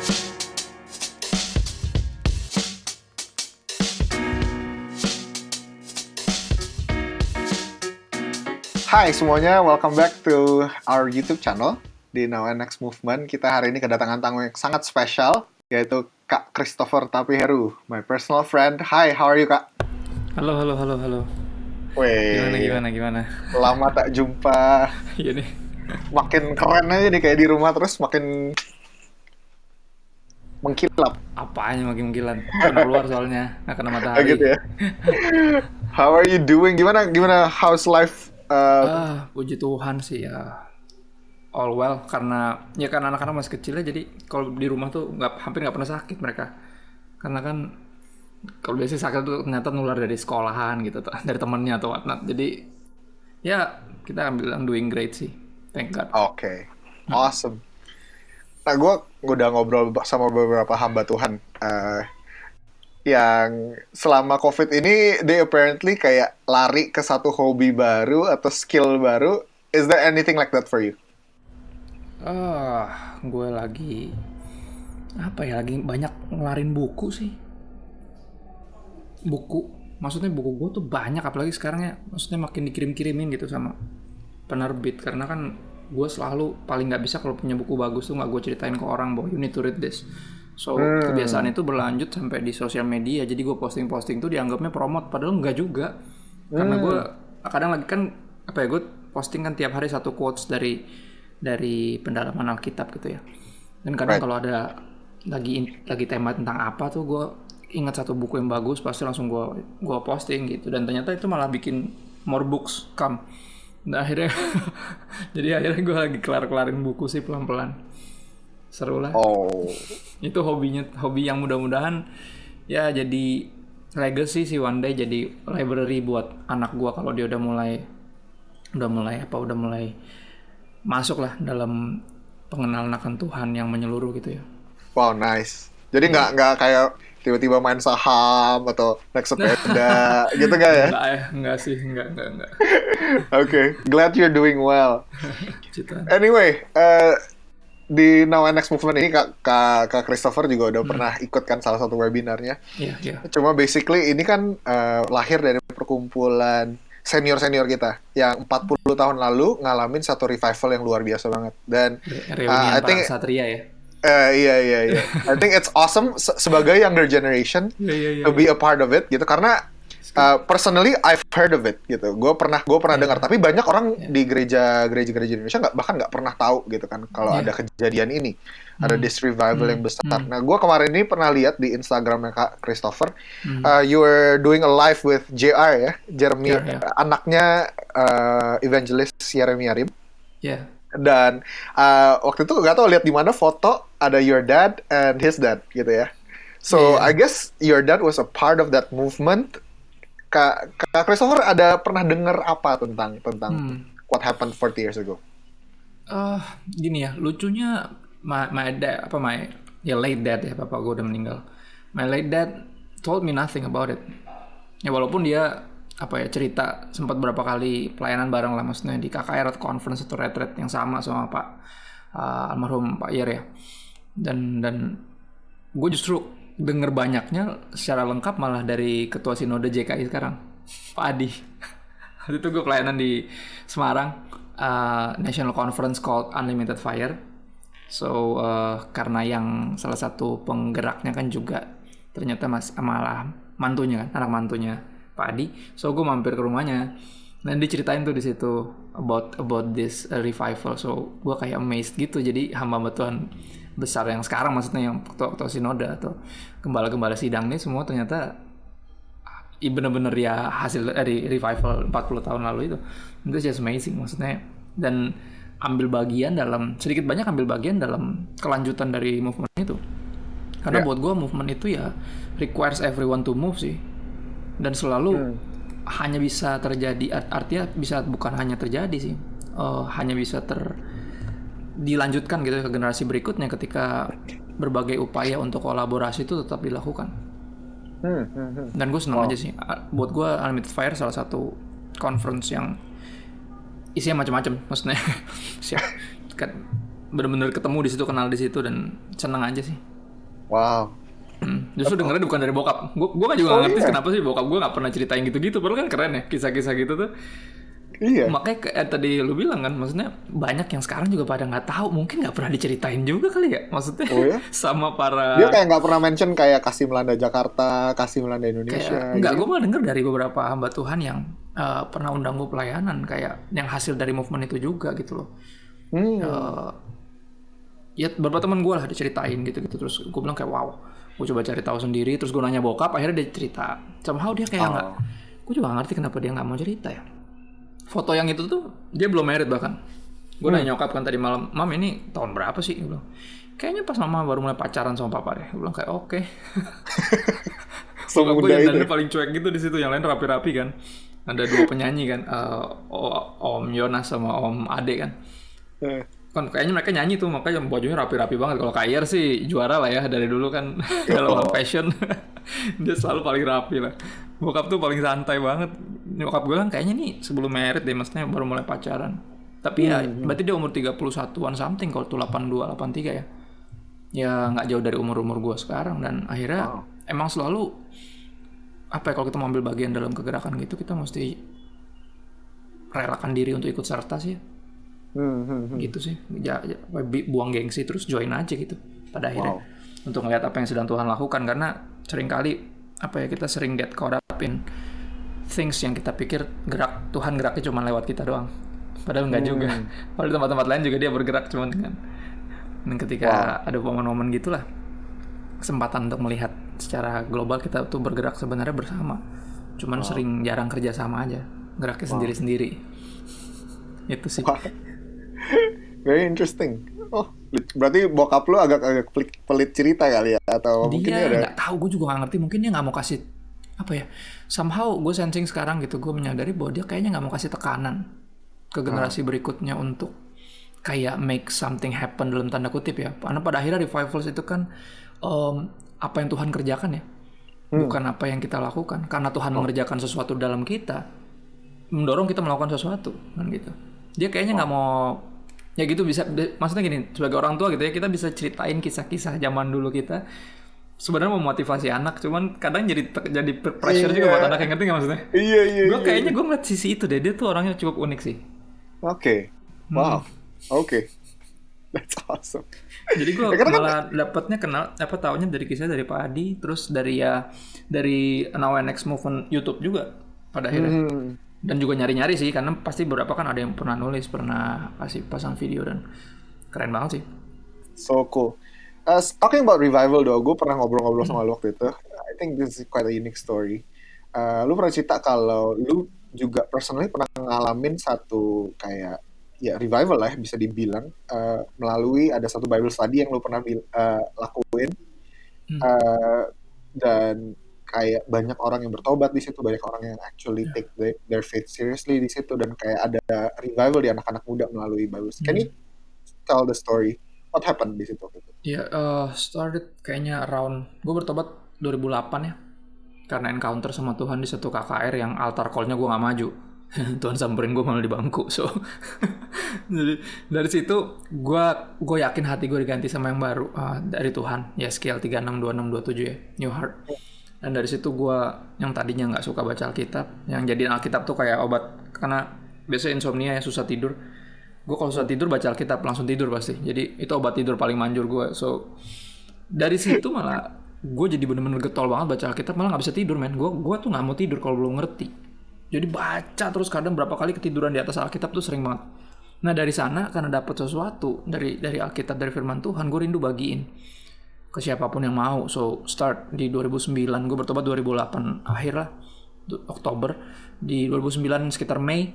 Hai semuanya, welcome back to our YouTube channel di Now and Next Movement. Kita hari ini kedatangan tamu yang sangat spesial, yaitu Kak Christopher Tapiheru, my personal friend. Hi, how are you, Kak? Halo. Weh, Gimana? lama tak jumpa. Iya nih. Makin keren aja nih kayak di rumah terus makin mengkilap. Apanya makin mengkilan? Kena keluar soalnya, nggak kena Kayak matahari. gitu ya. How are you doing? Gimana how's life? Puji Tuhan sih ya. All well, karena anak-anak masih kecil ya, jadi kalau di rumah tuh hampir nggak pernah sakit mereka. Karena kan kalau biasanya sakit tuh ternyata nular dari sekolahan gitu, dari temennya atau whatnot. Jadi ya kita bilang doing great sih, thank God. Oke, awesome. Nah, gue udah ngobrol sama beberapa hamba Tuhan yang selama COVID ini, they apparently kayak lari ke satu hobi baru atau skill baru. Is there anything like that for you? Gue lagi banyak ngelarin buku sih. Maksudnya buku gue tuh banyak, apalagi sekarang ya, maksudnya makin dikirim-kirimin gitu sama penerbit, karena kan gue selalu paling nggak bisa kalau punya buku bagus tuh nggak gue ceritain ke orang bahwa you need to read this. So kebiasaan itu berlanjut sampai di sosial media, jadi gue posting tuh dianggapnya promote, padahal nggak juga, karena gue kadang lagi kan gue posting kan tiap hari satu quotes dari pendalaman Alkitab gitu ya, dan kadang kalau ada lagi tema tentang apa tuh gue ingat satu buku yang bagus, pasti langsung gue posting gitu, dan ternyata itu malah bikin more books come. Nah akhirnya jadi akhirnya gue lagi kelarin buku sih pelan-pelan. Seru lah. Oh, Itu hobi yang mudah-mudahan ya jadi legacy sih one day, jadi library buat anak gue kalau dia udah mulai masuk lah dalam pengenalan akan Tuhan yang menyeluruh gitu ya. wow, nice. Jadi nggak kayak tiba-tiba main saham atau naik sepeda gitu nggak ya? Enggak sih. Okay, glad you're doing well. Cita. Anyway, di Now and Next Movement ini Kak Christopher juga udah pernah ikut kan salah satu webinarnya. Iya. Cuma basically ini kan lahir dari perkumpulan senior-senior kita yang 40 tahun lalu ngalamin satu revival yang luar biasa banget. Dan Reunion I para think Satria ya. iya. I think it's awesome sebagai younger generation to be a part of it gitu, karena personally I've heard of it gitu. Gue pernah dengar, tapi banyak orang di gereja Indonesia bahkan nggak pernah tahu gitu kan kalau ada kejadian ini, ada this revival yang besar. Nah, gue kemarin ini pernah lihat di Instagramnya Kak Christopher, you were doing a live with JR ya, Jeremy, anaknya evangelist Yeremia Rim. Yeah. Dan waktu itu nggak tahu lihat di mana foto ada your dad and his dad gitu ya. So I guess your dad was a part of that movement. Kak Christopher ada pernah dengar apa tentang what happened 40 years ago? Gini ya, lucunya my dad, late dad ya, papa gue udah meninggal. My late dad told me nothing about it. Ya walaupun dia cerita sempat berapa kali pelayanan bareng lah, maksudnya di KKR atau conference atau retreat yang sama Pak almarhum Pak Yer ya. Dan gue justru denger banyaknya secara lengkap malah dari ketua sinode JKI sekarang, Pak Adi. Waktu itu gue pelayanan di Semarang, national conference called Unlimited Fire. So karena yang salah satu penggeraknya kan juga ternyata malah mantunya kan, anak mantunya Pak Adi. So gue mampir ke rumahnya dan diceritain tuh di situ about this revival. So gue kayak amazed gitu. Jadi hamba Tuhan besar yang sekarang, maksudnya yang ketua sinode atau gembala-gembala sidang ini semua ternyata bener-bener ya hasil dari revival 40 tahun lalu itu just amazing maksudnya. Dan sedikit banyak ambil bagian dalam kelanjutan dari movement itu, karena buat gue movement itu ya requires everyone to move sih, dan selalu hanya bisa terjadi, artinya bukan hanya terjadi sih, hanya bisa dilanjutkan gitu ke generasi berikutnya ketika berbagai upaya untuk kolaborasi itu tetap dilakukan. Dan gue senang aja sih. Buat gue Unlimited Fire salah satu conference yang isinya macam-macam, maksudnya siap kan benar-benar ketemu di situ, kenal di situ, dan senang aja sih. Wow. Justru dengernya bukan dari bokap. Gue kan juga nggak ngerti kenapa sih bokap gue nggak pernah ceritain gitu-gitu. Padahal kan keren ya kisah-kisah gitu tuh. Iya. Makanya tadi lu bilang kan, maksudnya banyak yang sekarang juga pada nggak tahu, mungkin nggak pernah diceritain juga kali ya, maksudnya sama para. Dia kayak nggak pernah mention kayak kasih melanda Jakarta, kasih melanda Indonesia. Enggak, gue malah denger dari beberapa hamba Tuhan yang pernah undang gue pelayanan, kayak yang hasil dari movement itu juga gitu loh. Ya beberapa teman gue lah diceritain gitu-gitu, terus gue bilang kayak wow, gue coba cari tahu sendiri, terus gue nanya bokap, akhirnya dia cerita. Somehow dia kayak nggak, gue juga nggak ngerti kenapa dia nggak mau cerita ya. Foto yang itu tuh dia belum married bahkan. Gue nanya nyokap kan tadi malam, mam ini tahun berapa sih? Gue bilang, kayaknya pas mama baru mulai pacaran sama papa deh. Gue bilang kayak oke. Gue yang paling cuek gitu di situ, yang lain rapi-rapi kan. Ada 2 penyanyi kan, Om Yonas sama Om Ade kan. Kan kayaknya mereka nyanyi tuh, makanya bajunya rapi-rapi banget. Kalau Kayer sih juara lah ya dari dulu kan. Dalam fashion dia selalu paling rapi lah. Bokap tuh paling santai banget. Bokap gue kan kayaknya nih sebelum married deh, maksudnya baru mulai pacaran. Tapi ya berarti dia umur 31-an something kalau tuh 82, 83 ya. Ya nggak jauh dari umur-umur gue sekarang. Dan akhirnya emang selalu apa ya, kalau kita mau ambil bagian dalam kegerakan gitu, kita mesti relakan diri untuk ikut serta sih. Gitu sih. Buang gengsi terus join aja gitu pada akhirnya. Untuk ngeliat apa yang sedang Tuhan lakukan, karena seringkali apa ya, kita sering get caught up in things yang kita pikir Tuhan geraknya cuma lewat kita doang. Padahal enggak juga. Kalau di tempat-tempat lain juga dia bergerak, cuman dengan. Dan ketika ada momen-momen gitulah, kesempatan untuk melihat secara global kita tuh bergerak sebenarnya bersama. Cuman sering jarang kerja sama aja. Geraknya sendiri-sendiri. Itu sih. Very interesting. Oh, berarti bokap lu agak pelit cerita kali ya, atau dia mungkin dia nggak tahu, gue juga nggak ngerti, mungkin dia nggak mau kasih apa ya, somehow gue sensing sekarang gitu, gue menyadari bahwa dia kayaknya nggak mau kasih tekanan ke generasi berikutnya untuk kayak make something happen dalam tanda kutip ya, karena pada akhirnya revivals itu kan apa yang Tuhan kerjakan ya, bukan apa yang kita lakukan, karena Tuhan mengerjakan sesuatu dalam kita, mendorong kita melakukan sesuatu kan gitu. Dia kayaknya nggak mau. Ya gitu, bisa, maksudnya gini, sebagai orang tua gitu ya, kita bisa ceritain kisah-kisah zaman dulu kita sebenarnya memotivasi anak, cuman kadang jadi pressure juga buat anak, yang ngerti nggak maksudnya? Iya. Gue kayaknya gue ngeliat sisi itu deh, dia tuh orangnya cukup unik sih. Oke. Wow. Oke. That's awesome. Jadi gue malah dapetnya taunya dari kisah dari Pak Adi, terus dari Now and Next Movement YouTube juga pada akhirnya. Dan juga nyari-nyari sih, karena pasti beberapa kan ada yang pernah nulis, pernah kasih pasang video, dan keren banget sih. So cool. Talking about revival though, gue pernah ngobrol-ngobrol sama lu waktu itu. I think this is quite a unique story. Lu pernah cerita kalau lu juga personally pernah ngalamin satu kayak ya revival lah bisa dibilang, melalui ada satu Bible study yang lu pernah lakuin, dan kayak banyak orang yang bertobat di situ, banyak orang yang actually take their faith seriously di situ, dan kayak ada revival di anak-anak muda melalui Bible. Can you tell the story? What happened di situ? Ya, started kayaknya around, gue bertobat 2008 ya, karena encounter sama Tuhan di satu KKR yang altar call-nya gue nggak maju. Tuhan samperin gue malah di bangku. So, jadi dari situ gue yakin hati gue diganti sama yang baru dari Tuhan. Ya, Yeskiel 36:26-27 ya, New Heart. Dan dari situ gue yang tadinya nggak suka baca Alkitab, yang jadiin Alkitab tuh kayak obat, karena biasanya insomnia ya, susah tidur. Gue kalau susah tidur baca Alkitab langsung tidur pasti. Jadi itu obat tidur paling manjur gue. So dari situ malah gue jadi bener-bener getol banget baca Alkitab, malah nggak bisa tidur men. Gue tuh nggak mau tidur kalau belum ngerti. Jadi baca terus, kadang berapa kali ketiduran di atas Alkitab tuh sering banget. Nah dari sana karena dapet sesuatu dari Alkitab, dari firman Tuhan, gue rindu bagiin ke siapapun yang mau. So start di 2009, gue bertobat 2008 akhir lah, Oktober. Di 2009 sekitar Mei,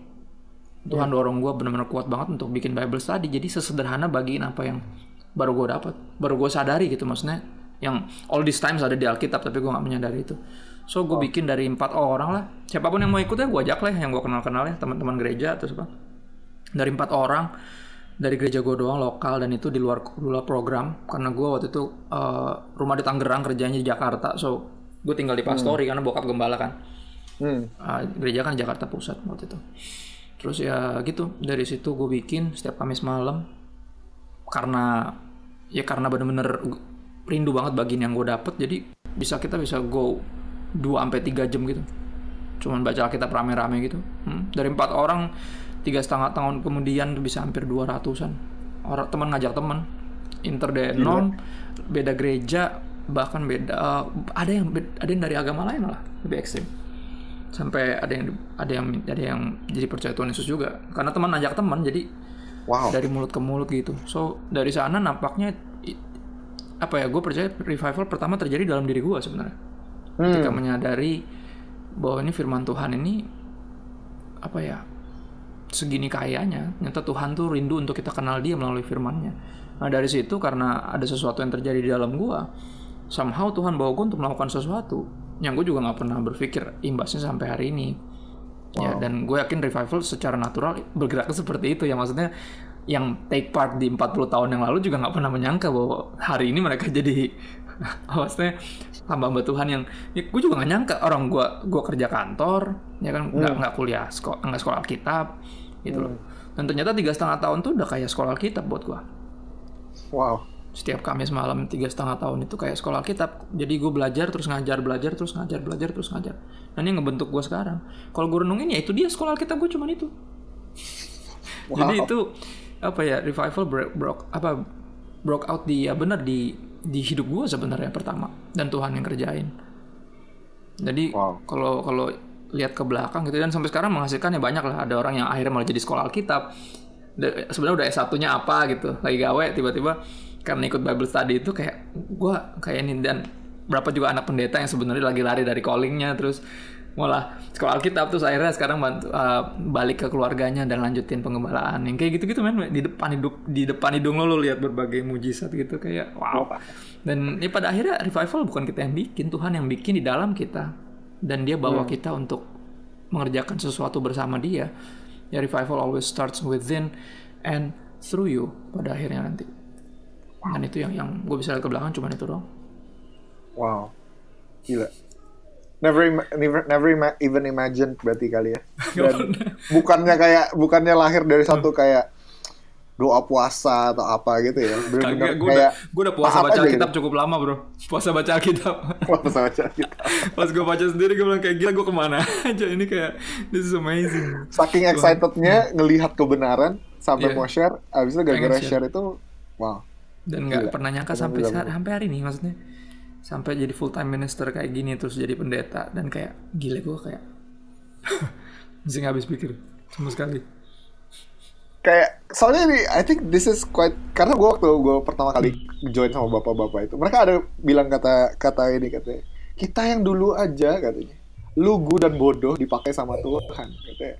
Tuhan dorong gue benar-benar kuat banget untuk bikin Bible study. Jadi sesederhana bagiin apa yang baru gue dapat, baru gue sadari gitu, maksudnya yang all these times ada di Alkitab tapi gue nggak menyadari itu. So gue bikin dari 4 orang lah, siapapun yang mau ikut ya gue ajak lah, yang gue kenal ya, teman-teman gereja atau apa. Dari 4 orang dari gereja gue doang lokal, dan itu di luar program karena gue waktu itu rumah di Tangerang, kerjanya di Jakarta. So gue tinggal di Pastori karena bokap gembala kan. Gereja kan Jakarta Pusat waktu itu. Terus ya gitu, dari situ gue bikin setiap Kamis malam, karena bener-bener rindu banget bagian yang gue dapet, jadi kita bisa go 2-3 jam gitu cuman baca Alkitab rame-rame gitu. Dari 4 orang 3,5 tahun kemudian tuh bisa hampir 200-an orang, teman ngajak teman interdenon, beda gereja, bahkan beda ada yang dari agama lain malah lebih ekstrim, sampai ada yang jadi percaya Tuhan Yesus juga karena teman ngajak teman, jadi dari mulut ke mulut gitu. So dari sana nampaknya gue percaya revival pertama terjadi dalam diri gue sebenarnya. Ketika menyadari bahwa ini firman Tuhan ini segini kayanya, ternyata Tuhan tuh rindu untuk kita kenal Dia melalui firman-Nya. Nah dari situ karena ada sesuatu yang terjadi di dalam gue, somehow Tuhan bawa gue untuk melakukan sesuatu yang gue juga nggak pernah berpikir imbasnya sampai hari ini. Ya, dan gue yakin revival secara natural bergerak seperti itu ya, maksudnya yang take part di 40 tahun yang lalu juga nggak pernah menyangka bahwa hari ini mereka jadi maksudnya hamba-hamba Tuhan yang gue juga nggak nyangka, orang gue kerja kantor ya kan, nggak kuliah nggak sekolah Alkitab gitu loh, dan ternyata 3,5 tahun tuh udah kayak sekolah Alkitab buat gue. Setiap Kamis malam 3,5 tahun itu kayak sekolah Alkitab, jadi gue belajar terus ngajar, belajar terus ngajar. Dan ini ngebentuk gue sekarang. Kalau gue renungin ya itu dia sekolah Alkitab gue cuman itu. Jadi itu revival broke out di hidup gue sebenarnya pertama, dan Tuhan yang kerjain. Jadi kalau lihat ke belakang gitu, dan sampai sekarang menghasilkan ya banyak lah. Ada orang yang akhirnya malah jadi sekolah Alkitab. Sebenarnya udah S1-nya apa gitu, lagi gawe tiba-tiba karena ikut Bible study itu kayak gue kayak ini. Dan berapa juga anak pendeta yang sebenarnya lagi lari dari callingnya terus malah sekolah Alkitab, terus akhirnya sekarang balik ke keluarganya dan lanjutin penggembalaan yang kayak gitu-gitu men. Di depan hidung lo lihat berbagai mujizat gitu, kayak wow. Dan ya pada akhirnya revival bukan kita yang bikin, Tuhan yang bikin di dalam kita, dan Dia bawa kita untuk mengerjakan sesuatu bersama Dia. Ya revival always starts within and through you pada akhirnya nanti. Dan itu yang gue bisa lihat ke belakang cuma itu doang. Wow, gila. Never even imagine berarti kali ya. Dan bukannya lahir dari satu kayak doa puasa atau apa gitu ya. Bener-bener gue udah puasa baca Alkitab gitu. Cukup lama bro. Puasa baca Alkitab. Pas gue baca sendiri gue bilang kayak gila, gue kemana aja ini, kayak this is amazing. Saking excitednya ngelihat kebenaran sampai mau share, abis itu gara-gara share itu wow. Dan nggak pernah nyangka sampai hari ini, maksudnya sampai jadi full time minister kayak gini, terus jadi pendeta, dan kayak gila gue kayak masih nggak habis pikir sama sekali. Kayak soalnya ini I think this is quite, karena waktu gue pertama kali join sama bapak-bapak itu, mereka ada bilang kata ini, katanya kita yang dulu aja katanya lugu dan bodoh dipakai sama Tuhan katanya.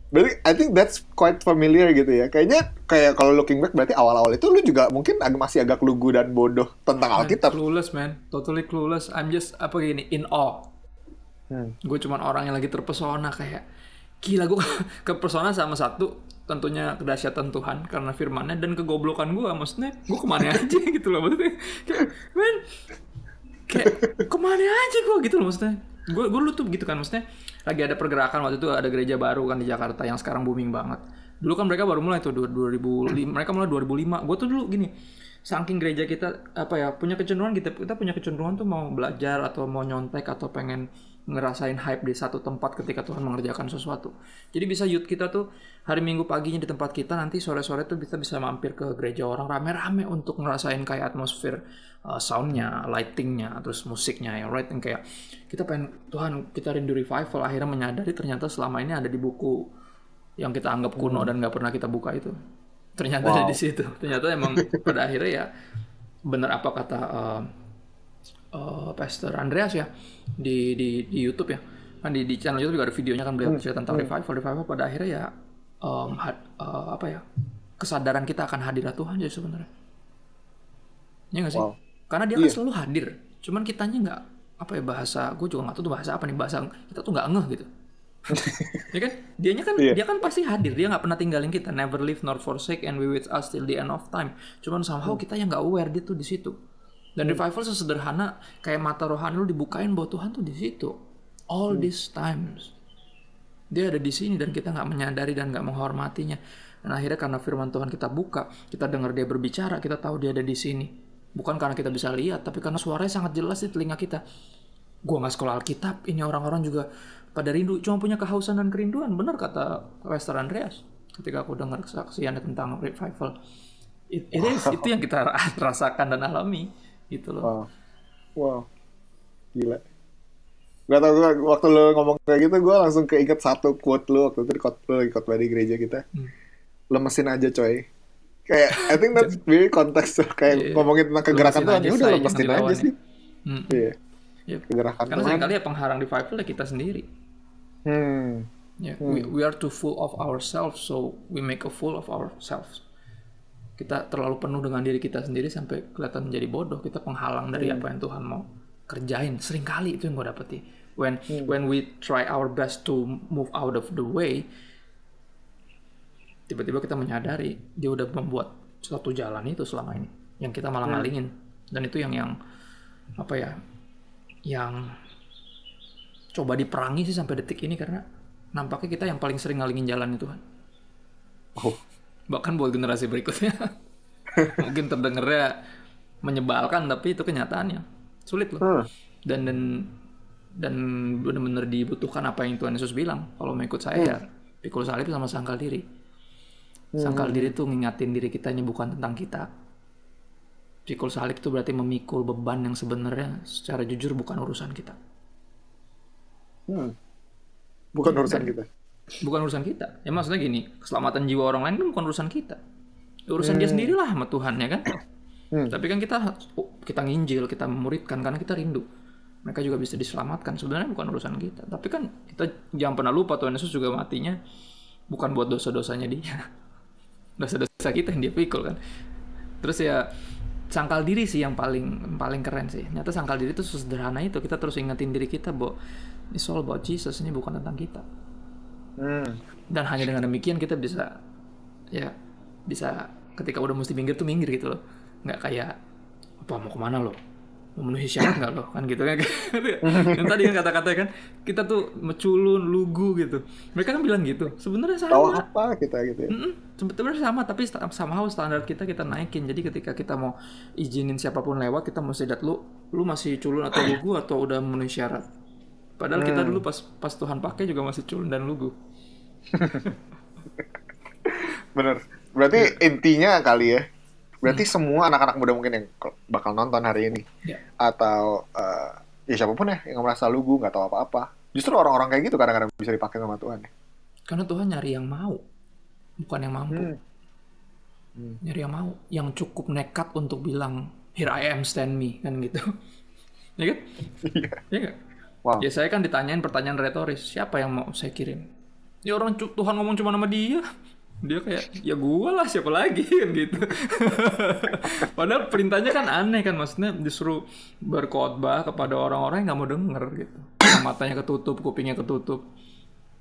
Berarti I think that's quite familiar gitu ya. Kayaknya kayak kalau looking back berarti awal-awal itu lu juga mungkin masih agak lugu dan bodoh tentang Alkitab. Clueless man, totally clueless. I'm just in awe. Gue cuman orang yang lagi terpesona, kayak gila gue kepesona sama satu tentunya kedahsyatan Tuhan karena firman-Nya, dan kegoblokan gue, maksudnya gue kemana aja gitu loh, maksudnya kayak kemana aja gue gitu loh, maksudnya gue dulu tuh gitu kan, maksudnya lagi ada pergerakan waktu itu, ada gereja baru kan di Jakarta yang sekarang booming banget. Dulu kan mereka baru mulai tuh 2005, mereka mulai 2005. Gue tuh dulu gini, saking gereja kita punya kecenderungan, kita punya kecenderungan tuh mau belajar atau mau nyontek atau pengen ngerasain hype di satu tempat ketika Tuhan mengerjakan sesuatu. Jadi bisa youth kita tuh hari Minggu paginya di tempat kita, nanti sore-sore tuh kita bisa mampir ke gereja orang rame-rame untuk ngerasain kayak atmosfer soundnya, lightingnya, terus musiknya ya, right? Yang kayak kita pengen Tuhan, kita rindu revival. Akhirnya menyadari ternyata selama ini ada di buku yang kita anggap kuno dan nggak pernah kita buka itu. Ternyata ada di situ. Ternyata emang pada akhirnya ya benar apa kata Pastor Andreas ya di YouTube ya, kan di channel YouTube juga ada videonya kan, beliau cerita tentang revival pada akhirnya ya kesadaran kita akan hadirat Tuhan jadi sebenarnya, ya nggak sih? Karena Dia kan selalu hadir, cuman kitanya nggak bahasa, gue juga nggak tahu tuh bahasa apa nih, bahasa kita tuh nggak ngeh gitu. Ya kan, dia kan pasti hadir, dia nggak pernah tinggalin kita, never leave nor forsake and we with us till the end of time. Cuman somehow kita yang nggak aware dia tuh di situ. Dan revival sesederhana kayak mata rohani lu dibukain bahwa Tuhan tuh di situ all these times. Dia ada di sini dan kita nggak menyadari dan nggak menghormatinya. Dan akhirnya karena firman Tuhan kita buka, kita dengar Dia berbicara, kita tahu Dia ada di sini. Bukan karena kita bisa lihat, tapi karena suaranya sangat jelas di telinga kita. Gua nggak sekolah Alkitab, ini orang-orang juga pada rindu, cuma punya kehausan dan kerinduan. Benar kata Pastor Andreas ketika aku dengar kesaksiannya tentang revival. Itu yang kita rasakan dan alami gitu loh. Wow. Gila. Gak tau, waktu lo ngomong kayak gitu gue langsung keinget satu quote lo waktu itu di khotbah di gereja kita. Lemesin aja coy. Kayak I think that's very konteks tuh. Kayak ngomongin tentang kegerakan Tuhan, ya udah lemesin aja sih. Iya. Kegerakan Karena seringkali ya pengharang revival ya kita sendiri. We are too full of ourselves, so we make a fool of ourselves. Kita terlalu penuh dengan diri kita sendiri sampai kelihatan menjadi bodoh. Kita penghalang dari apa yang Tuhan mau kerjain. Seringkali itu yang gue dapeti. When we try our best to move out of the way, tiba-tiba kita menyadari dia udah membuat suatu jalan itu selama ini yang kita malah ngalingin. Dan itu yang apa ya, yang coba diperangi sih sampai detik ini, karena nampaknya kita yang paling sering ngalingin jalan itu kan. Bahkan buat generasi berikutnya mungkin terdengarnya menyebalkan, tapi itu kenyataannya sulit loh. Dan benar-benar dibutuhkan apa yang Tuhan Yesus bilang, kalau mau ikut saya ya pikul salib sama sangkal diri. Sangkal diri itu ngingatin diri kita ini bukan tentang kita. Pikul salib itu berarti memikul beban yang sebenarnya secara jujur bukan urusan kita. Bukan urusan kita. Bukan urusan kita. Ya maksudnya gini, keselamatan jiwa orang lain kan bukan urusan kita. Urusan dia sendirilah sama Tuhan, ya kan? Tapi kan kita nginjil, kita memuridkan karena kita rindu mereka juga bisa diselamatkan. Sebenarnya bukan urusan kita. Tapi kan kita jangan pernah lupa Tuhan Yesus juga matinya bukan buat dosa-dosanya dia. Dosa-dosa kita yang dia pikul kan. Terus ya sangkal diri sih yang paling keren sih. Nyata sangkal diri itu sederhana itu. Kita terus ingetin diri kita bahwa it's all about Jesus, ini bukan tentang kita. Dan hanya dengan demikian kita bisa ketika udah mesti minggir tuh minggir gitu loh. Nggak kayak apa mau kemana lo, memenuhi syarat nggak lo kan gitu kan. Yang tadi kan kata-kata kan kita tuh meculun, lugu gitu. Mereka kan bilang gitu. Sebenarnya sama. Tahu apa kita gitu ya. Sebenarnya sama, tapi somehow standar kita naikin. Jadi ketika kita mau izinin siapapun lewat, kita mesti lihat lu masih culun atau lugu atau udah memenuhi syarat. Padahal kita dulu pas Tuhan pakai juga masih culun dan lugu. Bener. Berarti intinya kali ya. Berarti semua anak-anak muda mungkin yang bakal nonton hari ini, atau ya siapapun ya yang merasa lugu, nggak tahu apa-apa. Justru orang-orang kayak gitu kadang-kadang bisa dipakai sama Tuhan. Karena Tuhan nyari yang mau, bukan yang mampu. Nyari yang mau, yang cukup nekat untuk bilang, "Here I am, send me," kan gitu. Ya kan? Iya nggak? Wow. Ya saya kan ditanyain pertanyaan retoris, siapa yang mau saya kirim? Ya orang Tuhan ngomong cuma nama dia. Dia kayak, ya gue lah, siapa lagi kan gitu. Padahal perintahnya kan aneh kan, maksudnya disuruh berkhotbah kepada orang-orang yang nggak mau denger gitu. Yang matanya ketutup, kupingnya ketutup.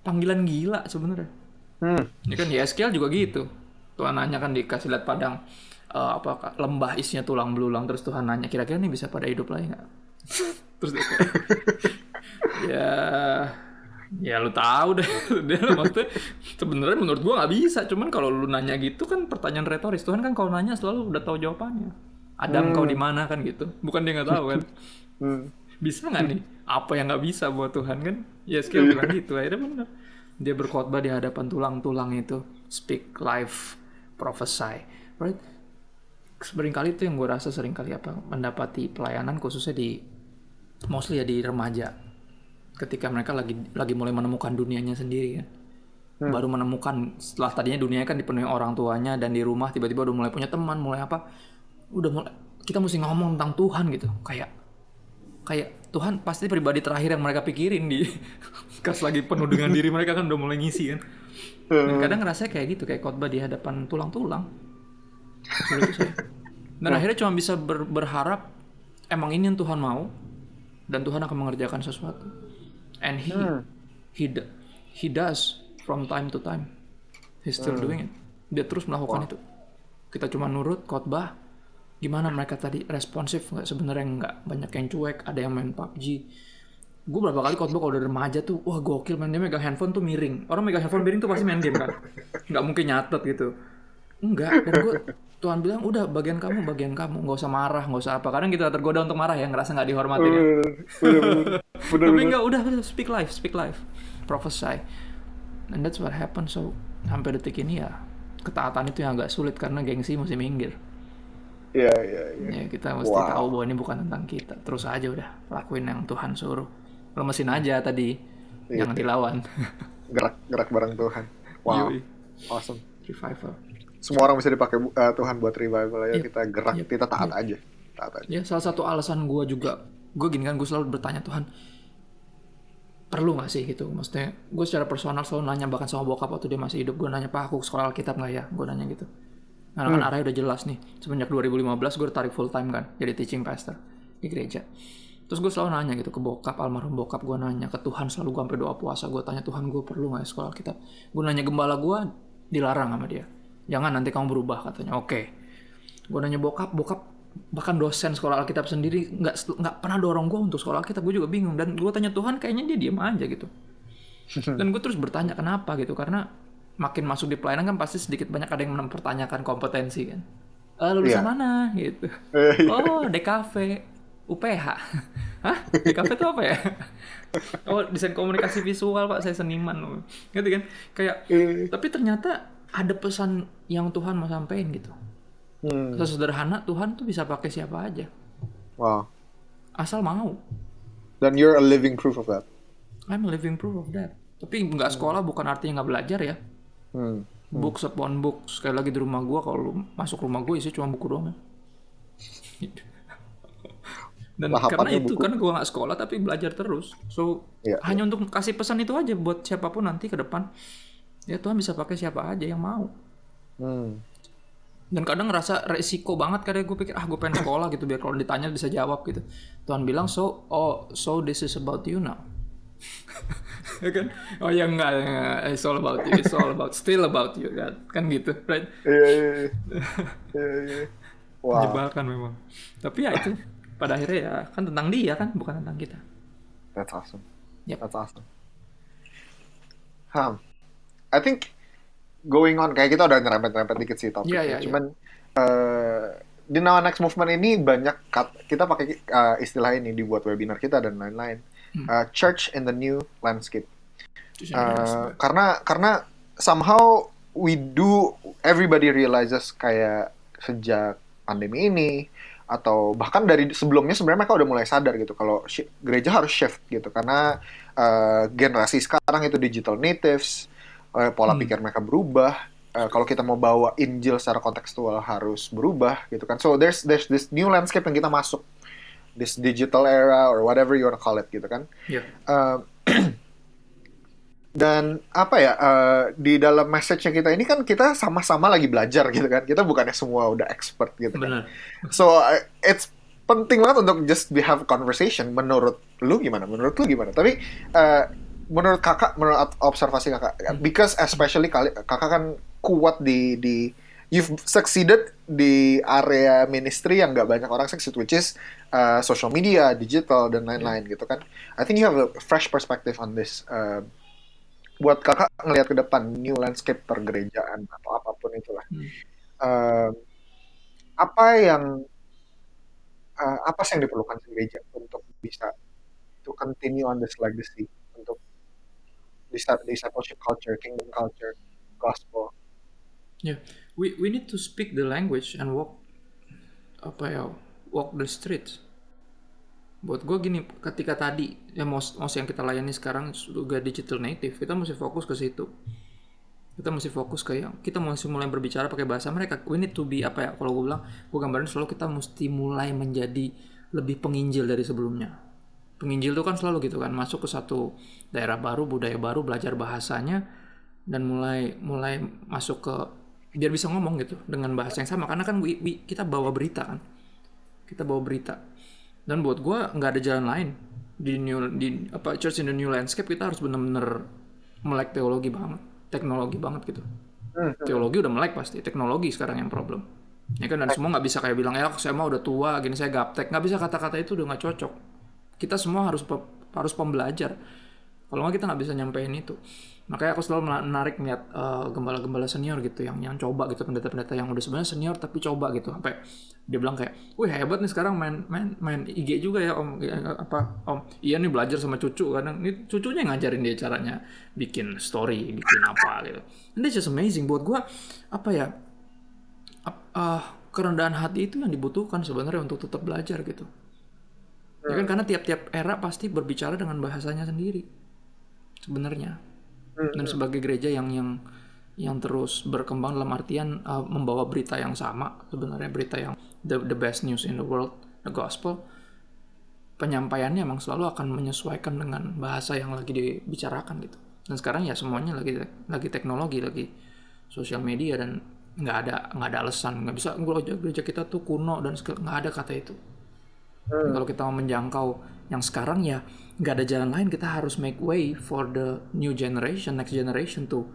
Panggilan gila sebenarnya. Ini kan Yeskel juga gitu. Tuhan nanya kan dikasih lihat padang lembah isinya tulang belulang, terus Tuhan nanya kira-kira nih bisa pada hidup lagi nggak? Terus dia kayak, ya lu tahu deh. Dia maksudnya sebenarnya menurut gua nggak bisa, cuman kalau lu nanya gitu kan pertanyaan retoris. Tuhan kan kalau nanya selalu udah tahu jawabannya. Adam kau di mana kan gitu, bukan dia nggak tahu kan. Bisa nggak nih apa yang nggak bisa buat Tuhan kan? Ya skill bilang gitu, akhirnya benar dia berkhotbah di hadapan tulang-tulang itu, speak life, prophesy, right? Seringkali itu yang gue rasa seringkali mendapati pelayanan khususnya mostly ya di remaja. Ketika mereka lagi mulai menemukan dunianya sendiri kan. Baru menemukan, setelah tadinya dunianya kan dipenuhi orang tuanya dan di rumah tiba-tiba udah mulai punya teman, mulai apa, kita mesti ngomong tentang Tuhan gitu. Kayak Tuhan pasti pribadi terakhir yang mereka pikirin di pas lagi penuh dengan diri mereka kan udah mulai ngisi kan. Dan kadang ngerasanya kayak gitu, kayak khotbah di hadapan tulang-tulang. Dan akhirnya cuma bisa berharap emang ini yang Tuhan mau dan Tuhan akan mengerjakan sesuatu. And he does from time to time. He's still doing it. Dia terus melakukan itu. Kita cuma nurut khotbah. Gimana mereka tadi responsif nggak? Sebenarnya nggak, banyak yang cuek, ada yang main PUBG. Gue berapa kali khotbah kalau udah remaja tuh, wah gokil, man, dia megang handphone tuh miring. Orang megang handphone miring tuh pasti main game kan, nggak mungkin nyatet gitu. Enggak, dan Tuhan bilang udah bagian kamu, nggak usah marah, nggak usah apa. Kadang kita tergoda untuk marah ya, ngerasa nggak dihormatin ya. Tapi enggak, udah speak life, prophesy, and that's what happened. So sampai detik ini ya ketaatan itu yang agak sulit karena gengsi mesti minggir. Iya. Ya kita mesti tahu bahwa ini bukan tentang kita. Terus aja udah lakuin yang Tuhan suruh. Lemesin aja tadi, jangan dilawan. Gerak bareng Tuhan. Wow, Yui. awesome. Revival. Semua orang bisa dipakai Tuhan buat revival ya. Kita gerak, kita taat aja. Ya salah satu alasan gue juga, gue gini kan, gue selalu bertanya Tuhan, perlu nggak sih gitu? Maksudnya gue secara personal selalu nanya, bahkan sama bokap waktu dia masih hidup, gue nanya, Pak aku sekolah Alkitab nggak ya? Gue nanya gitu. Karena kan arahnya udah jelas nih. Semenjak 2015 gue tarik full time kan, jadi teaching pastor di gereja. Terus gue selalu nanya gitu ke bokap, almarhum bokap, gue nanya ke Tuhan, selalu gue sampai doa puasa, gue tanya Tuhan, gue perlu nggak ya sekolah Alkitab? Gue nanya gembala gue, dilarang sama dia. Jangan, nanti kamu berubah katanya. Oke. Gue nanya bokap bahkan dosen sekolah Alkitab sendiri nggak pernah dorong gue untuk sekolah Alkitab. Gue juga bingung, dan gue tanya Tuhan, kayaknya dia diam aja gitu. Dan gue terus bertanya kenapa gitu, karena makin masuk di pelayanan kan pasti sedikit banyak ada yang mempertanyakan kompetensi kan. Lulusan mana gitu. Oh, DKV, UPH. Hah? DKV itu apa ya? Oh, desain komunikasi visual Pak, saya seniman. Gitu kan. Kayak tapi ternyata ada pesan yang Tuhan mau sampaikan gitu. Sesederhana Tuhan tuh bisa pakai siapa aja. Wow. Asal mau. Dan you're a living proof of that. I'm a living proof of that. Tapi nggak sekolah bukan artinya nggak belajar ya. Books upon books. Sekali lagi di rumah gue, kalau lu masuk rumah gue isi cuma buku doang. Dan karena itu, buku. Karena gue nggak sekolah tapi belajar terus. So hanya untuk kasih pesan itu aja buat siapapun nanti ke depan. Ya Tuhan bisa pakai siapa aja yang mau. Dan kadang ngerasa resiko banget, kadang gue pikir gue pengen sekolah gitu biar kalau ditanya bisa jawab gitu. Tuhan bilang so this is about you now. Ya kan? Oh ya enggak, it's all about you, still about you kan gitu, right? Iya. Wow. Jebakan memang. Tapi ya itu pada akhirnya ya kan tentang dia kan, bukan tentang kita. That's awesome. Yep. That's awesome. I think going on, kayak kita udah nyerempet dikit sih topiknya. Cuman di Now Next Movement ini banyak kita pakai istilah ini dibuat webinar kita dan lain-lain. Church in the new landscape. Karena somehow everybody realizes kayak sejak pandemi ini atau bahkan dari sebelumnya sebenarnya mereka udah mulai sadar gitu kalau gereja harus shift gitu, karena generasi sekarang itu digital natives. Pola pikir mereka berubah. Kalau kita mau bawa Injil secara kontekstual harus berubah gitu kan. So there's this new landscape yang kita masuk, this digital era or whatever you wanna call it gitu kan. Dan apa ya, di dalam message-nya kita ini kan kita sama-sama lagi belajar gitu kan. Kita bukannya semua udah expert gitu kan. So it's penting banget untuk just have conversation. Menurut lu gimana? Tapi menurut kakak, menurut observasi kakak, because especially kakak kan kuat di you've succeeded di area ministry yang nggak banyak orang succeed, which is social media, digital dan lain-lain gitu kan. I think you have a fresh perspective on this. Buat kakak ngelihat ke depan new landscape pergerejaan atau apapun itulah, apa sih yang diperlukan gereja untuk bisa to continue on this legacy, untuk discipleship culture, kingdom culture, gospel. Yeah, we need to speak the language and walk the streets. Buat gue gini, ketika tadi ya most yang kita layani sekarang juga digital native, kita mesti fokus ke situ. Kita mesti fokus ke yang kita mesti mulai berbicara pakai bahasa mereka. We need to be kalau gue bilang, gue gambarin selalu kita mesti mulai menjadi lebih penginjil dari sebelumnya. Penginjil itu kan selalu gitu kan, masuk ke satu daerah baru, budaya baru, belajar bahasanya, dan mulai masuk ke biar bisa ngomong gitu dengan bahasa yang sama, karena kan kita bawa berita kan, dan buat gue nggak ada jalan lain di church in the new landscape. Kita harus benar-benar melek teknologi banget gitu. Teologi udah melek pasti, teknologi sekarang yang problem. Ya kan, dan semua nggak bisa kayak bilang ya saya mah udah tua, gini saya gaptek, nggak bisa, kata-kata itu udah nggak cocok. Kita semua harus pembelajar. Kalau nggak kita nggak bisa nyampein itu. Makanya aku selalu menarik ngeliat gembala-gembala senior gitu yang coba gitu, pendeta-pendeta yang udah sebenarnya senior tapi coba gitu sampai dia bilang kayak, wih hebat nih sekarang main IG juga ya om, om iya nih belajar sama cucu kadang ini cucunya yang ngajarin dia caranya bikin story, bikin apa gitu. And that's just amazing buat gue apa ya kerendahan hati itu yang dibutuhkan sebenarnya untuk tetap belajar gitu. Ya kan karena tiap-tiap era pasti berbicara dengan bahasanya sendiri sebenarnya. Dan sebagai gereja yang terus berkembang dalam artian membawa berita yang sama sebenarnya, berita yang the best news in the world, the gospel, penyampaiannya emang selalu akan menyesuaikan dengan bahasa yang lagi dibicarakan gitu. Dan sekarang ya semuanya lagi teknologi, lagi sosial media, dan nggak ada alasan, nggak bisa gereja kita tuh kuno dan nggak ada kata itu. Kalau kita mau menjangkau yang sekarang ya nggak ada jalan lain, kita harus make way for the new generation, next generation tuh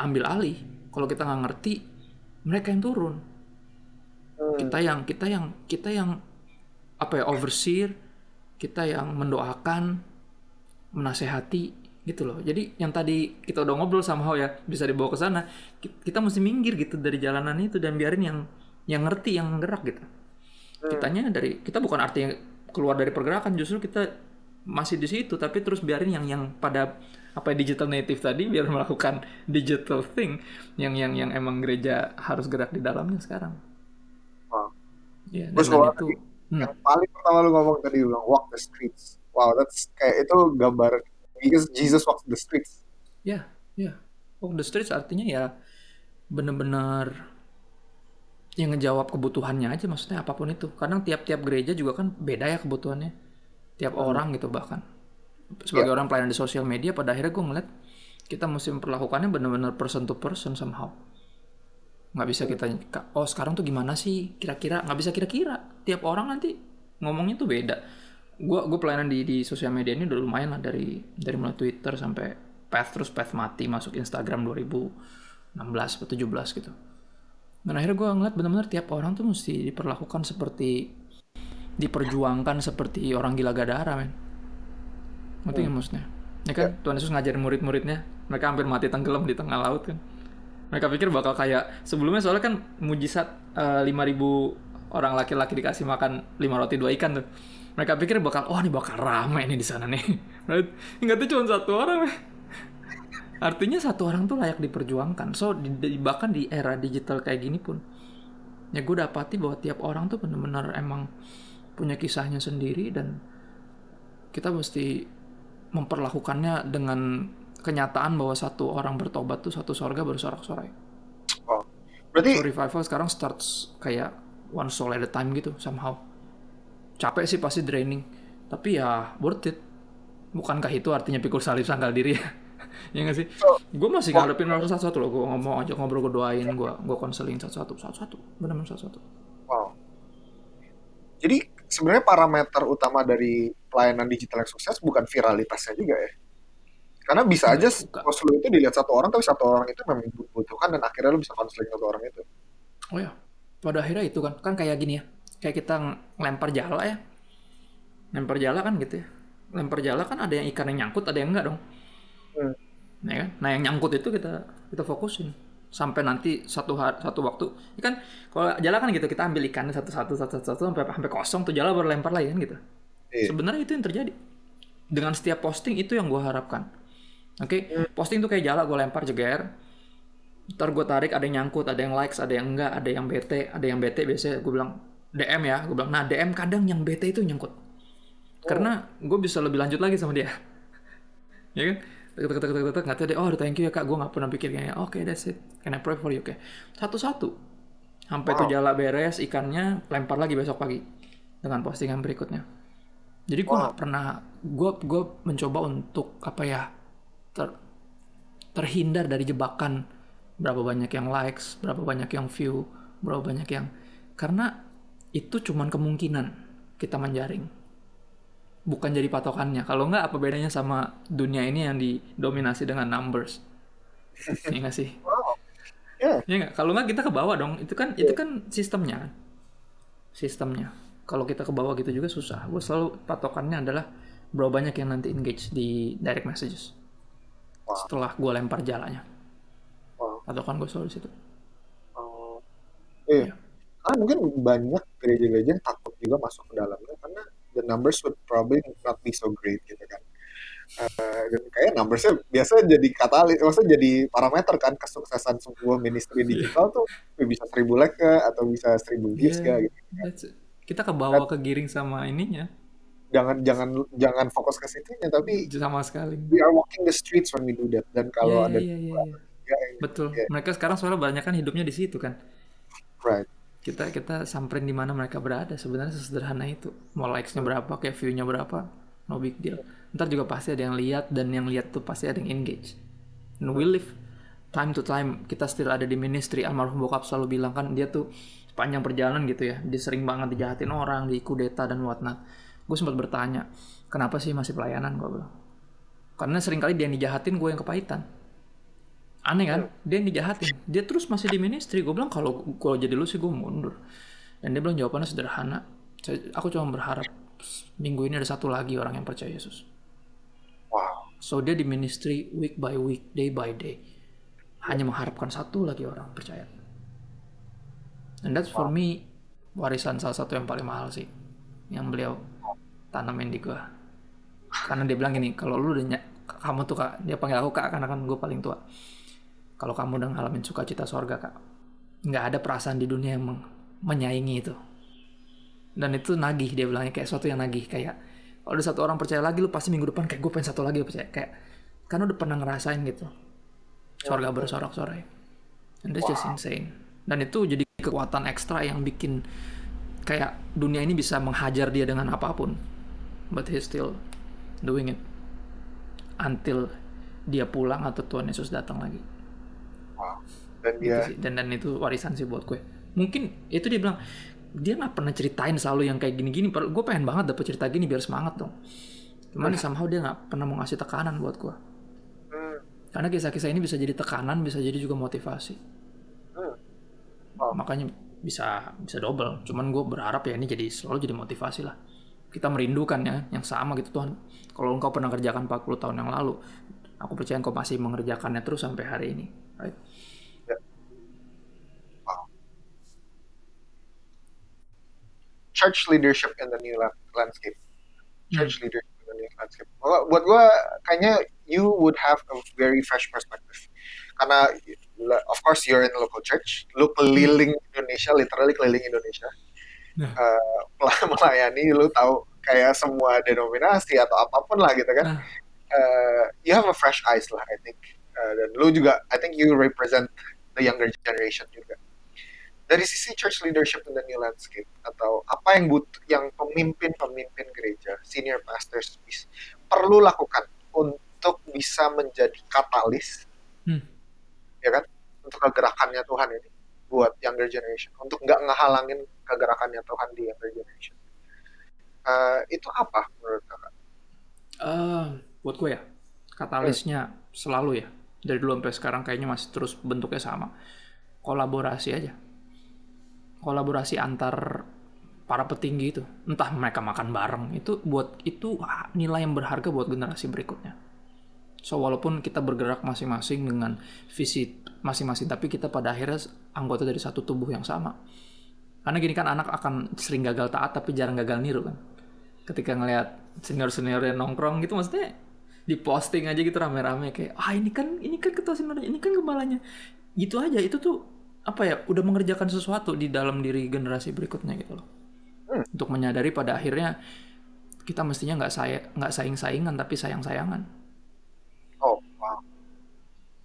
ambil alih. Kalau kita nggak ngerti, mereka yang turun. Kita yang apa ya, overseer, kita yang mendoakan, menasehati gitu loh. Jadi yang tadi kita udah ngobrol somehow ya bisa dibawa ke sana. Kita mesti minggir gitu dari jalanan itu dan biarin yang ngerti, yang gerak gitu. Kita bukan artinya keluar dari pergerakan, justru kita masih di situ tapi terus biarin yang pada apa digital native tadi biar melakukan digital thing yang emang gereja harus gerak di dalamnya sekarang. Wow. Ya, Terus dan itu yang paling pertama lu ngomong tadi, lu bilang walk the streets. Wow, that's kayak itu gambar because Jesus walks the streets. Ya, walk the streets artinya ya benar-benar yang ngejawab kebutuhannya aja, maksudnya apapun itu. Kadang tiap-tiap gereja juga kan beda ya kebutuhannya. Tiap orang gitu bahkan. Sebagai orang pelayanan di sosial media, pada akhirnya gue ngeliat kita mesti memperlakukannya benar-benar person to person somehow. Nggak bisa kita, oh sekarang tuh gimana sih kira-kira, nggak bisa kira-kira. Tiap orang nanti ngomongnya tuh beda. Gue pelayanan di sosial media ini udah lumayan lah, dari mulai Twitter sampai Path mati masuk Instagram 2016 atau 17 gitu. Dan akhirnya gue ngeliat benar-benar tiap orang tuh mesti diperlakukan seperti, diperjuangkan seperti orang gila gadara, men. Ngerti nggak maksudnya? Ya kan, Tuhan Yesus ngajarin murid-muridnya, mereka hampir mati tenggelam di tengah laut kan. Mereka pikir bakal kayak sebelumnya, soalnya kan mujizat 5.000 orang laki-laki dikasih makan 5 roti 2 ikan tuh. Mereka pikir bakal, oh ini bakal ramai nih di sana nih. Enggak, tuh cuma satu orang, men. Artinya satu orang tuh layak diperjuangkan. So bahkan di era digital kayak gini pun, ya gue dapati bahwa tiap orang tuh benar-benar emang punya kisahnya sendiri, dan kita mesti memperlakukannya dengan kenyataan bahwa satu orang bertobat tuh satu sorga bersorak-sorai. Oh, berarti so revival sekarang starts kayak one soul at a time gitu somehow. Capek sih pasti, draining, tapi ya worth it. Bukankah itu artinya pikul salib sangkal diri ya? Ya nggak sih? Gue masih ngadepin orang satu-satu loh. Gue ngomong, ajak ngobrol, gue doain, gue konseling satu-satu, benar-benar satu-satu. Wow. Jadi sebenarnya parameter utama dari pelayanan digital yang sukses bukan viralitasnya juga ya. Karena bisa aja post lu itu dilihat satu orang, tapi satu orang itu memang dibutuhkan dan akhirnya lu bisa konseling satu orang itu. Oh ya, pada akhirnya itu kan kayak gini ya. Kayak kita ngelempar jala ya. Lempar jala kan gitu ya. Lempar jala kan ada yang ikan yang nyangkut, ada yang enggak dong. Ya kan? Nah yang nyangkut itu kita fokusin sampai nanti satu waktu. Ya kan kalau jala kan gitu, kita ambil ikannya satu-satu sampai kosong tuh jala baru lempar lagi kan gitu. Sebenarnya itu yang terjadi dengan setiap posting. Itu yang gue harapkan. Oke, posting tuh kayak jala, gue lempar jeger. Ntar gue tarik, ada yang nyangkut, ada yang likes, ada yang enggak, ada yang bete biasanya gue bilang DM ya, gue bilang nah DM kadang yang bete itu nyangkut. Karena gue bisa lebih lanjut lagi sama dia. Ya kan? Nggak tahu deh, oh thank you ya kak, gue nggak pernah pikir kayak oke, that's it, can I pray for you, oke. Satu-satu sampai tuh jala beres, ikannya lempar lagi besok pagi dengan postingan berikutnya. Jadi gue nggak pernah, gue mencoba untuk apa ya, terhindar dari jebakan berapa banyak yang likes, berapa banyak yang view, berapa banyak yang, karena itu cuman kemungkinan kita menjaring, bukan jadi patokannya. Kalau nggak, apa bedanya sama dunia ini yang didominasi dengan numbers? Iya nggak sih? Ya nggak. Kalau nggak kita ke bawah dong. Itu kan sistemnya. Kalau kita ke bawah gitu juga susah. Gue selalu patokannya adalah Bro banyak yang nanti engage di direct messages. Setelah gue lempar jalannya. Atau kan gue selalu di situ. Iya. Karena mungkin banyak gereja-gereja yang takut juga masuk ke dalamnya karena the numbers would probably not be so great gitu kan. Dan kayak numbersnya biasa jadi katalis, maksudnya jadi parameter kan kesuksesan sebuah ministry digital tuh bisa 1.000 like atau bisa 1.000 views gitu. Kita kebawa kegiring sama ininya. Jangan fokus ke situnya, tapi sama sekali. We are walking the streets when we do that. Dan kalau ada betul. Mereka sekarang soalnya banyak kan hidupnya di situ kan. Right. Kita samperin di mana mereka berada. Sebenarnya sesederhana itu. Mau likes-nya berapa, kayak view-nya berapa, no big deal. Ntar juga pasti ada yang lihat, dan yang lihat tuh pasti ada yang engage. And we live time to time. Kita still ada di ministry. Almarhum bokap selalu bilang kan, dia tuh sepanjang perjalanan gitu ya, dia sering banget dijahatin orang, dikudeta dan whatnot. Gue sempat bertanya, kenapa sih masih pelayanan, gue bilang. Karena seringkali dia yang dijahatin, gue yang kepahitan. Aneh kan? Dia yang dijahatin, dia terus masih di ministry. Gue bilang, kalau jadi lu sih gue mundur. Dan dia bilang jawabannya sederhana, aku cuma berharap minggu ini ada satu lagi orang yang percaya Yesus. Wow. So dia di ministry week by week, day by day, hanya mengharapkan satu lagi orang percaya. And that's for me warisan salah satu yang paling mahal sih, yang beliau tanamin di gue. Karena dia bilang gini, kalau lu udah kamu tuh kak, dia panggil aku kak karena kan gue paling tua. Kalau kamu udah ngalamin sukacita sorga kak, nggak ada perasaan di dunia yang menyaingi itu. Dan itu nagih, dia bilangnya kayak sesuatu yang nagih, kayak kalau ada satu orang percaya lagi, lu pasti minggu depan kayak gue pengen satu lagi percaya, kayak karena udah pernah ngerasain gitu sorga bersorak-sorai. And that's just insane. Dan itu jadi kekuatan ekstra yang bikin kayak dunia ini bisa menghajar dia dengan apapun, but he's still doing it until dia pulang atau Tuhan Yesus datang lagi. Wow. Dan dia dan itu warisan sih buat gue. Mungkin itu dia bilang, dia nggak pernah ceritain selalu yang kayak gini-gini. Gue pengen banget dapet cerita gini biar semangat dong. Cuman somehow dia nggak pernah mau ngasih tekanan buat gue. Karena kisah-kisah ini bisa jadi tekanan, bisa jadi juga motivasi. Makanya bisa double. Cuman gue berharap ya ini selalu jadi motivasi lah. Kita merindukan ya yang sama gitu, Tuhan. Kalau engkau pernah kerjakan 40 tahun yang lalu, aku percaya engkau masih mengerjakannya terus sampai hari ini. Right? Church leadership in the new landscape. Church leadership in the new landscape. Buat gue kayaknya you would have a very fresh perspective. Karena of course you're in a local church, lu keliling Indonesia, literally keliling Indonesia. Melayani, lu tahu kayak semua denominasi atau apapun lah gitu kan. You have a fresh eyes lah, I think. Dan lu juga, I think you represent the younger generation juga. Dari sisi church leadership in the new landscape, atau apa yang yang pemimpin gereja, senior pastors perlu lakukan untuk bisa menjadi katalis, ya kan, untuk kegerakannya Tuhan ini buat younger generation, untuk nggak ngehalangin kegerakannya Tuhan di younger generation. Itu apa menurut kakak? Buat gue ya, katalisnya selalu ya, dari dulu sampai sekarang kayaknya masih terus bentuknya sama. Kolaborasi aja. Kolaborasi antar para petinggi itu, entah mereka makan bareng, itu nilai yang berharga buat generasi berikutnya. So walaupun kita bergerak masing-masing dengan visi masing-masing, tapi kita pada akhirnya anggota dari satu tubuh yang sama. Karena gini kan, anak akan sering gagal taat tapi jarang gagal niru kan. Ketika ngelihat senior-seniornya nongkrong gitu, maksudnya diposting aja gitu rame-rame kayak ini kan ketua seniornya, ini kan gembalanya, gitu aja. Itu tuh apa ya, udah mengerjakan sesuatu di dalam diri generasi berikutnya gitu loh. Untuk menyadari pada akhirnya kita mestinya nggak saing-saingan tapi sayang-sayangan. Oh, wow.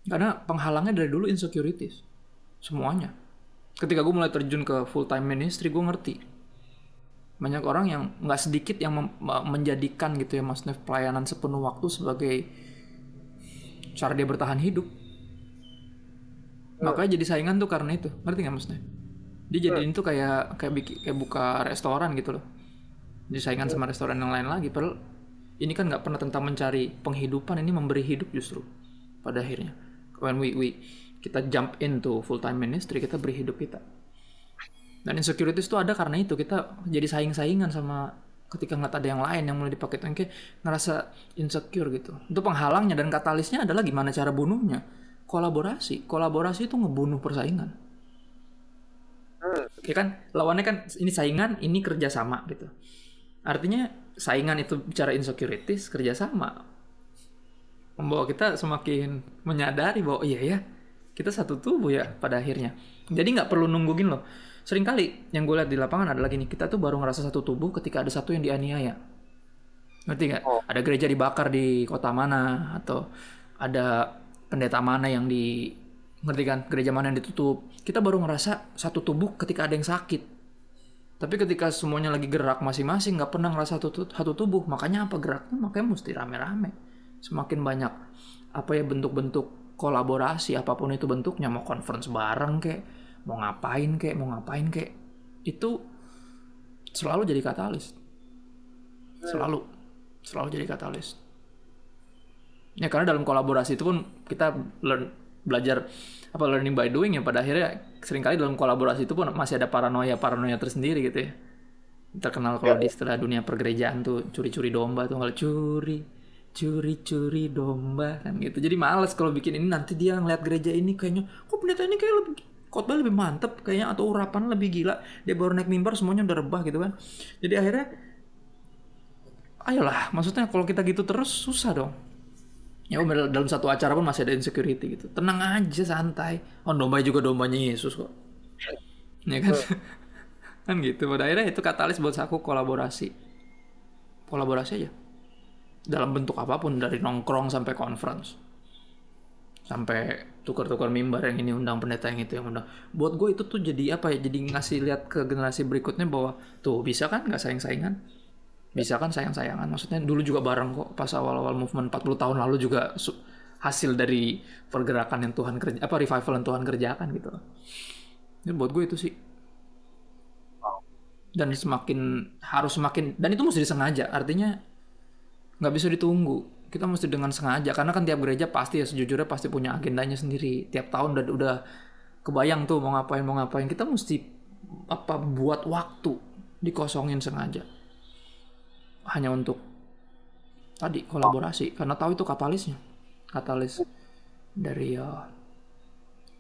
Karena penghalangnya dari dulu insecurities semuanya. Ketika gue mulai terjun ke full time ministry, gue ngerti banyak orang yang nggak sedikit yang menjadikan gitu ya, maksudnya pelayanan sepenuh waktu sebagai cara dia bertahan hidup. Makanya jadi saingan tuh karena itu, ngerti nggak maksudnya? Dia jadiin tuh kayak buka restoran gitu loh. Jadi saingan sama restoran yang lain lagi. Padahal ini kan nggak pernah tentang mencari penghidupan, ini memberi hidup justru. Pada akhirnya, when kita jump into full time ministry, kita beri hidup kita. Dan insecurities tuh ada karena itu, kita jadi saing-saingan sama ketika ngeliat ada yang lain yang mulai dipakai kayak ngerasa insecure gitu. Itu penghalangnya, dan katalisnya adalah gimana cara bunuhnya. Kolaborasi itu ngebunuh persaingan. Ya kan, lawannya kan ini saingan, ini kerjasama gitu. Artinya saingan itu bicara insecurities, kerjasama membawa kita semakin menyadari bahwa iya ya, kita satu tubuh ya pada akhirnya. Jadi nggak perlu nungguin loh. Seringkali yang gue lihat di lapangan adalah gini, kita tuh baru ngerasa satu tubuh ketika ada satu yang dianiaya. Ngerti nggak? Ada gereja dibakar di kota mana, atau ada pendeta mana yang ngerti kan? Gereja mana yang ditutup. Kita baru ngerasa satu tubuh ketika ada yang sakit. Tapi ketika semuanya lagi gerak masing-masing, nggak pernah ngerasa satu tubuh. Makanya apa geraknya? Makanya mesti rame-rame. Semakin banyak apa ya bentuk-bentuk kolaborasi, apapun itu bentuknya, mau conference bareng kek, mau ngapain kek, itu selalu jadi katalis. Selalu jadi katalis. Ya karena dalam kolaborasi itu pun kita belajar learning by doing ya, pada akhirnya seringkali dalam kolaborasi itu pun masih ada paranoia tersendiri gitu ya. Terkenal kalau di istilah dunia pergerejaan tuh curi-curi domba tuh, kalau curi domba kan gitu. Jadi males kalau bikin ini, nanti dia ngeliat gereja ini kayaknya kok pendeta ini kayak lebih khotbah lebih mantep kayaknya, atau urapan lebih gila, dia baru naik mimbar semuanya udah rebah gitu kan. Jadi akhirnya ayolah, maksudnya kalau kita gitu terus susah dong. Ya dalam satu acara pun masih ada insecurity gitu. Tenang aja, santai. Oh, domba juga dombanya Yesus kok. Ya kan? Kan gitu. Pada akhirnya itu katalis buat aku kolaborasi. Kolaborasi aja. Dalam bentuk apapun, dari nongkrong sampai conference. Sampai tukar-tukar mimbar, yang ini undang pendeta, yang itu yang undang. Buat gue itu tuh jadi apa ya? Jadi ngasih lihat ke generasi berikutnya bahwa tuh bisa kan nggak sayang-sayangan. Bisa kan sayang-sayangan. Maksudnya dulu juga bareng kok, pas awal-awal movement 40 tahun lalu juga hasil dari pergerakan yang Tuhan revival yang Tuhan kerjakan gitu. Jadi buat gue itu sih. Dan harus semakin, dan itu mesti disengaja. Artinya nggak bisa ditunggu. Kita mesti dengan sengaja, karena kan tiap gereja pasti ya sejujurnya pasti punya agendanya sendiri. Tiap tahun udah kebayang tuh mau ngapain. Kita mesti buat waktu, dikosongin sengaja. Hanya untuk tadi kolaborasi, karena tahu itu katalis dari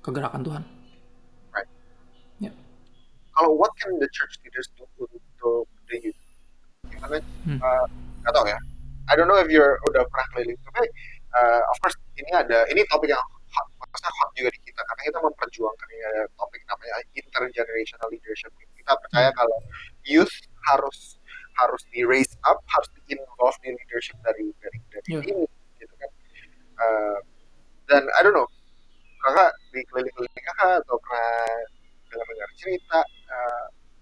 kegerakan Tuhan. Right. Ya. Kalau what can the church leaders do untuk the youth? Gimana? Nggak tahu ya. I don't know if you're udah pernah keliling, tapi of course ini topik yang hot juga di kita, karena kita memperjuangkan topik namanya intergenerational leadership. Kita percaya kalau youth harus di raise up, harus di involve di leadership dari ini gitu kan. Dan I don't know, kakak di keliling-keliling kakak atau pernah dengar cerita,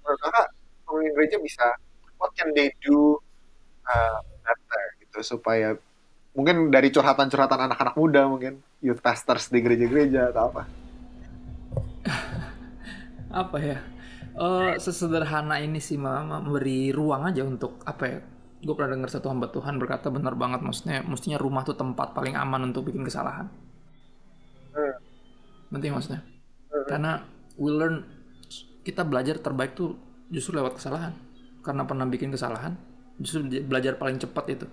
menurut kakak pemimpin gereja bisa, what can they do better gitu, supaya mungkin dari curhatan anak-anak muda, mungkin youth pastors di gereja-gereja atau apa? Apa ya? Sesederhana ini sih, memberi ruang aja untuk apa ya? Gue pernah dengar satu hamba Tuhan berkata benar banget, mestinya rumah tuh tempat paling aman untuk bikin kesalahan. Nanti maksudnya. Karena kita belajar terbaik tuh justru lewat kesalahan. Karena pernah bikin kesalahan, justru belajar paling cepat itu.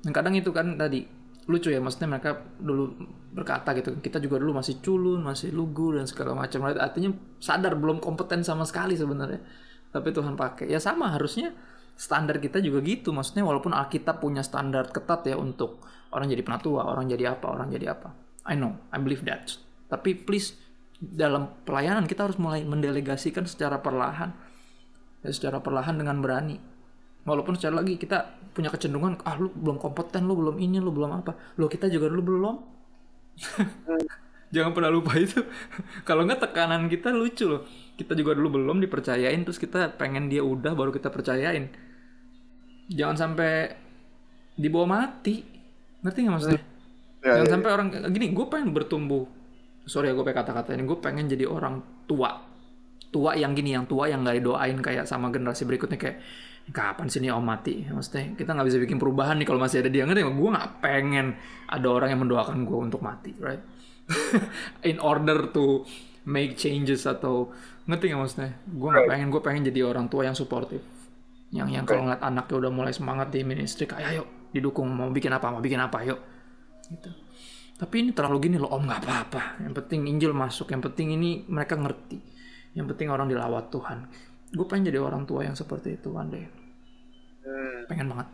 Dan kadang itu kan tadi lucu ya, maksudnya mereka dulu berkata gitu, kita juga dulu masih culun, masih lugu dan segala macam. Artinya sadar belum kompeten sama sekali sebenarnya, tapi Tuhan pakai. Ya sama, harusnya standar kita juga gitu. Maksudnya walaupun Alkitab punya standar ketat ya untuk orang jadi penatua, orang jadi apa. I know, I believe that. Tapi please, dalam pelayanan kita harus mulai mendelegasikan secara perlahan dengan berani. Walaupun secara lagi kita punya kecenderungan, lu belum kompeten, lu belum ini, lu belum apa. Kita juga dulu belum. Jangan pernah lupa itu. Kalau nggak, tekanan kita lucu loh. Kita juga dulu belum dipercayain, terus kita pengen dia udah baru kita percayain. Jangan sampai dibawa mati. Ngerti nggak maksudnya? Jangan sampai orang gini, gue pengen bertumbuh. Sorry ya gue pakai kata-kata ini, gue pengen jadi orang tua yang gini, yang tua yang nggak didoain kayak sama generasi berikutnya, kayak kapan sih nih om mati? Maksudnya kita nggak bisa bikin perubahan nih kalau masih ada dia. Ngerti nggak? Gue nggak pengen ada orang yang mendoakan gue untuk mati, right? In order to make changes, atau ngerti nggak maksudnya? Gue nggak pengen. Gue pengen jadi orang tua yang supportive. Yang kalau ngeliat anaknya udah mulai semangat di ministry, kayak ayo didukung, mau bikin apa, yuk. Gitu. Tapi ini terlalu gini loh, om nggak apa-apa. Yang penting Injil masuk, yang penting ini mereka ngerti, yang penting orang dilawat Tuhan. Gue pengen jadi orang tua yang seperti itu one day. Pengen banget.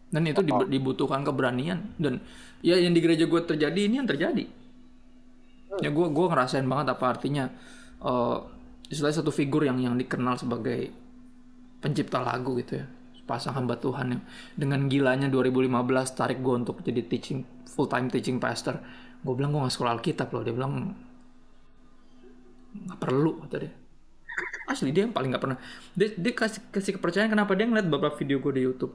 Dan itu dibutuhkan keberanian. Dan ya yang di gereja gue terjadi ini yang terjadi. Ya gue ngerasain banget apa artinya istilahnya satu figur yang dikenal sebagai pencipta lagu gitu ya, pasang hamba Tuhan yang dengan gilanya 2015 tarik gue untuk jadi full time teaching pastor. Gue bilang gue nggak sekolah Alkitab loh, dia bilang nggak perlu kata dia. Asli dia yang paling nggak pernah. Dia kasih kepercayaan. Kenapa? Dia ngeliat beberapa video gue di YouTube.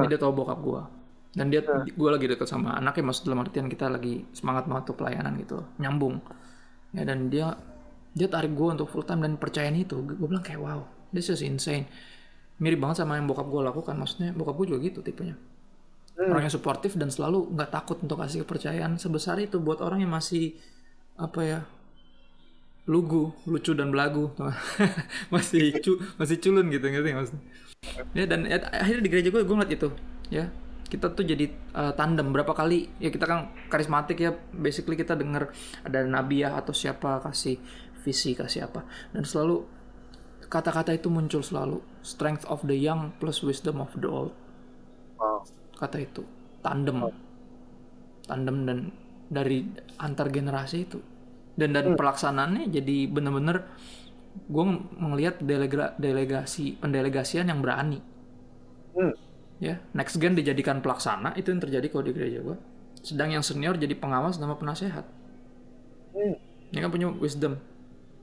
Dia tahu bokap gue. Dan gue lagi deket sama anaknya, maksud dalam artian kita lagi semangat banget tuh pelayanan gitu, nyambung. Ya dan dia tarik gue untuk full time dan percayain itu. Gue bilang kayak wow, this is insane. Mirip banget sama yang bokap gue lakukan. Maksudnya bokap gue juga gitu tipenya. Orang yang suportif dan selalu nggak takut untuk kasih kepercayaan sebesar itu buat orang yang masih apa ya, lucu dan belagu. masih culun gitu, ngerti maksudnya. Ya dan akhirnya di gereja gue ngeliat itu ya, kita tuh jadi tandem berapa kali ya, kita kan karismatik ya, basically kita dengar ada nabi ya atau siapa kasih visi, kasih apa, dan selalu kata-kata itu muncul selalu, strength of the young plus wisdom of the old. Kata itu tandem dan dari antar generasi itu, dan pelaksanaannya jadi bener-bener gue ngelihat pendelegasian yang berani. Ya, next gen dijadikan pelaksana, itu yang terjadi kalau di gereja gue. Sedang yang senior jadi pengawas sama penasehat. Ini kan punya wisdom,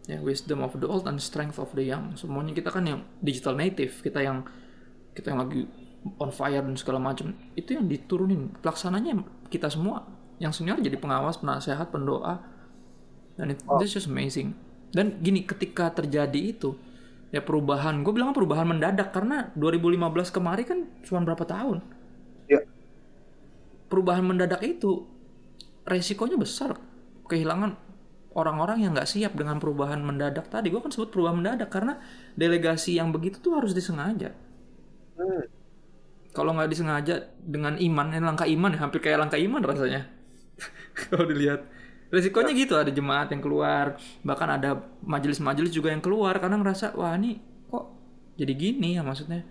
ya, wisdom of the old and strength of the young. Semuanya kita kan yang digital native, kita yang lagi on fire dan segala macam. Itu yang diturunin pelaksananya kita semua. Yang senior jadi pengawas, penasehat, pendoa, dan it's just amazing. Dan gini, ketika terjadi itu ya perubahan, gue bilang perubahan mendadak karena 2015 kemarin kan cuma berapa tahun. Ya. Perubahan mendadak itu resikonya besar, kehilangan orang-orang yang nggak siap dengan perubahan mendadak tadi. Gue kan sebut perubahan mendadak karena delegasi yang begitu tuh harus disengaja. Kalau nggak disengaja dengan iman, ini langkah iman ya, hampir kayak langkah iman rasanya. Kalau dilihat resikonya gitu, ada jemaat yang keluar, bahkan ada majelis-majelis juga yang keluar karena ngerasa wah ini kok jadi gini ya, maksudnya.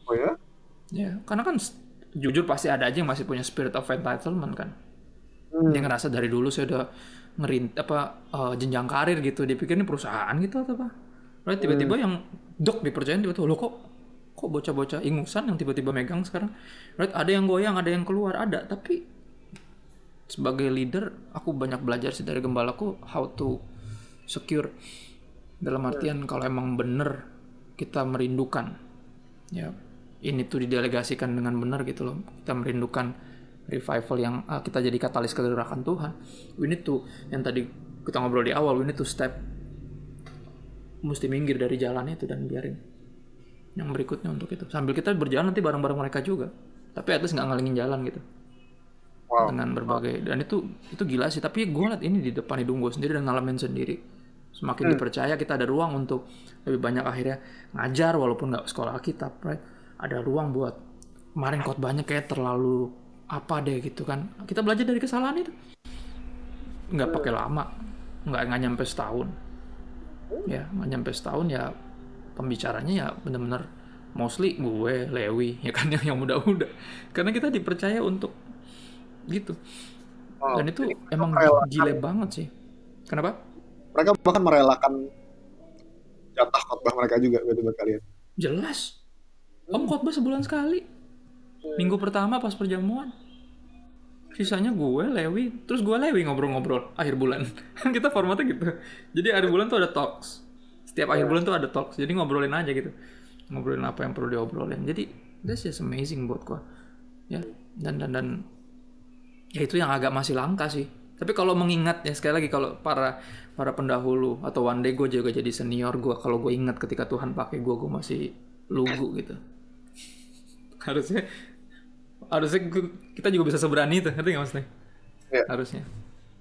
Oh ya? Ya, karena kan jujur pasti ada aja yang masih punya spirit of entitlement kan. Dia ngerasa dari dulu saya udah jenjang karir gitu, dia pikir ini perusahaan gitu atau apa. Lalu tiba-tiba yang dipercayain tiba-tiba, loh kok bocah-bocah ingusan yang tiba-tiba megang sekarang. Right, ada yang goyang, ada yang keluar, ada, tapi sebagai leader, aku banyak belajar sih dari gembalaku how to secure. Dalam artian kalau emang bener kita merindukan, ya ini tuh didelegasikan dengan benar gitu loh. Kita merindukan revival yang kita jadi katalis kegerakan Tuhan. We need to, yang tadi kita ngobrol di awal, we need to step, mesti minggir dari jalan itu dan biarin yang berikutnya untuk itu. Sambil kita berjalan nanti bareng-bareng mereka juga. Tapi at least nggak ngalingin jalan gitu. Dengan berbagai, dan itu gila sih. Tapi gue liat ini di depan hidung gue sendiri dan ngalamin sendiri. Semakin dipercaya, kita ada ruang untuk lebih banyak akhirnya ngajar walaupun nggak sekolah Alkitab, right? Ada ruang buat, kemarin khotbahnya kayak terlalu apa deh gitu kan. Kita belajar dari kesalahan itu. Nggak pakai lama, nggak nyampe setahun. Ya, nggak nyampe setahun ya, pembicaranya ya bener-bener mostly gue, Lewi, ya kan, yang muda-muda. Karena kita dipercaya untuk gitu. Dan itu emang gile banget sih. Kenapa? Mereka bahkan merelakan jatah khotbah mereka juga buat kalian. Jelas. Om khotbah sebulan sekali. Minggu pertama pas perjamuan. Sisanya gue, Lewi, terus gue Lewi ngobrol-ngobrol akhir bulan. Kita formatnya gitu. Jadi akhir bulan tuh ada talks. Setiap akhir bulan tuh ada talks. Jadi ngobrolin aja gitu. Ngobrolin apa yang perlu diobrolin. Jadi that's just amazing buat gue. Ya, dan ya itu yang agak masih langka sih. Tapi kalau mengingat ya, sekali lagi, kalau para pendahulu atau one day gue juga jadi senior gue, kalau gue ingat ketika Tuhan pakai gue masih lugu gitu. Harusnya kita juga bisa seberani itu, ngerti nggak maksudnya? Yeah. Harusnya.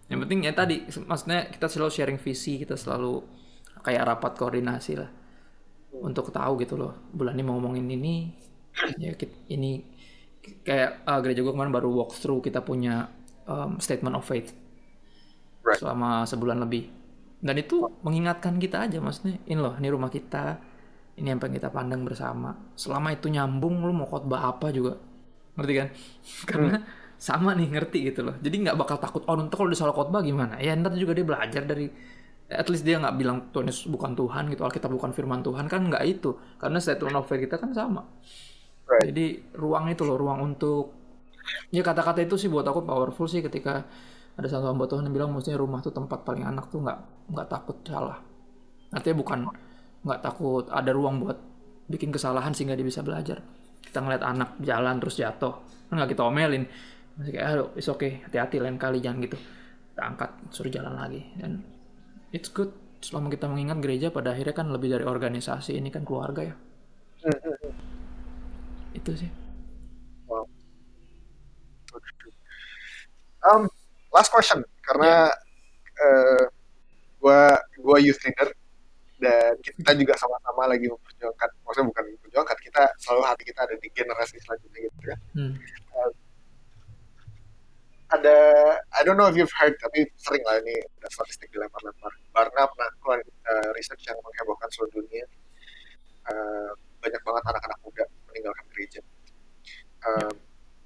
Yang penting ya tadi, maksudnya kita selalu sharing visi, kita selalu kayak rapat koordinasi lah. untuk tahu gitu loh, bulan ini mau ngomongin ini, ya ini kayak gereja gue kemarin baru walk through kita punya statement of faith Right. selama sebulan lebih, dan itu mengingatkan kita aja, maksudnya ini loh, ini rumah kita, ini yang pengen kita pandang bersama. Selama itu nyambung, lu mau khotbah apa juga, ngerti kan? Karena sama nih, ngerti gitu loh. Jadi nggak bakal takut, oh nanti kalau dia salah khotbah gimana? Ya ntar juga dia belajar dari, at least dia nggak bilang Tuhan Yesus bukan Tuhan gitu, Alkitab bukan firman Tuhan, kan nggak itu. Karena statement of faith kita kan sama. Right. Jadi ruang itu loh, ruang untuk, ya kata-kata itu sih buat aku powerful sih, ketika ada satu hamba Tuhan yang bilang maksudnya rumah tuh tempat paling anak tuh nggak takut salah. Artinya bukan nggak takut ada ruang buat bikin kesalahan sehingga dia bisa belajar. Kita ngeliat anak jalan terus jatuh, kan nggak kita omelin, masih kayak aduh it's okay, hati-hati lain kali jangan gitu, kita angkat suruh jalan lagi. Dan it's good selama kita mengingat gereja pada akhirnya kan lebih dari organisasi, ini kan keluarga ya. Itu sih. Wow. Last question, karena gua youth leader dan kita juga sama-sama lagi memperjuangkan, maksudnya bukan memperjuangkan, kita selalu hati kita ada di generasi selanjutnya gitu kan. Ada, I don't know if you've heard, tapi sering lah ini ada statistik dilempar-lempar. Barna pernah keluar research yang menghebohkan seluruh dunia. Banyak banget anak-anak muda meninggalkan gereja.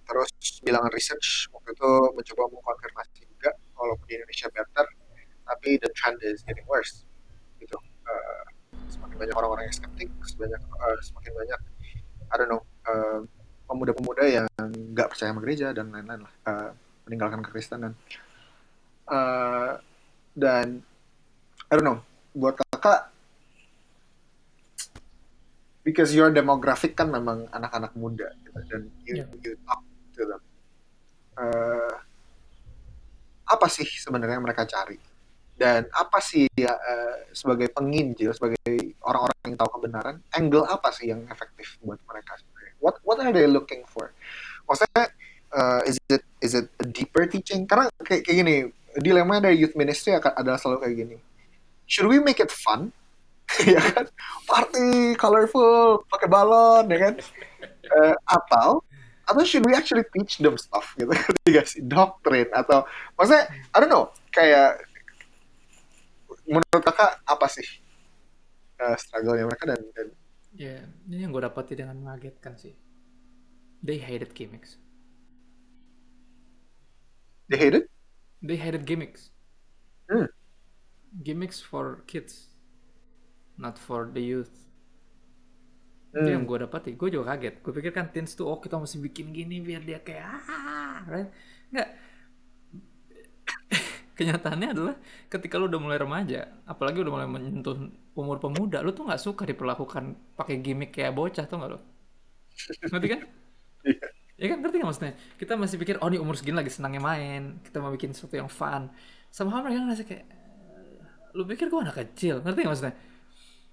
Terus bilangan research waktu itu mencoba mengkonfirmasi juga, walaupun di Indonesia better, tapi the trend is getting worse. Gitu. Semakin banyak orang-orang yang skeptik, semakin banyak, I don't know, pemuda-pemuda yang nggak percaya sama gereja dan lain-lain lah, meninggalkan kekristenan. Dan I don't know, buat kakak, because your demographic kan memang anak-anak muda gitu, dan you talk to them. Apa sih sebenarnya mereka cari? Dan apa sih sebagai penginjil, sebagai orang-orang yang tahu kebenaran, angle apa sih yang efektif buat mereka sebenarnya? What are they looking for? Maksudnya is it a deeper teaching? Karena kayak gini, dilema dari youth ministry adalah selalu kayak gini. Should we make it fun? Ya kan, party, colorful, pakai balon, ya kan? Atau should we actually teach them stuff gitu? Dikasih doktrin atau maksudnya I don't know, kayak menurut kakak apa sih struggle-nya mereka dan ya ini yang gue dapati dengan mengagetkan sih, they hated gimmicks. They hated gimmicks. Gimmicks for kids, not for the youth. Itu yang gue dapati, gue juga kaget. Gue pikir kan teens tuh, oh kita mesti bikin gini biar dia kayak right? Nggak. Kenyataannya adalah ketika lu udah mulai remaja, apalagi udah mulai menyentuh umur pemuda, lu tuh nggak suka diperlakukan pakai gimmick kayak bocah, tuh nggak lo? Ngerti kan? Ya kan, ngerti nggak maksudnya? Kita masih pikir, oh ini umur segini lagi senangnya main, kita mau bikin sesuatu yang fun. Sama mereka ngerasa kayak, lu pikir gue anak kecil, ngerti nggak maksudnya?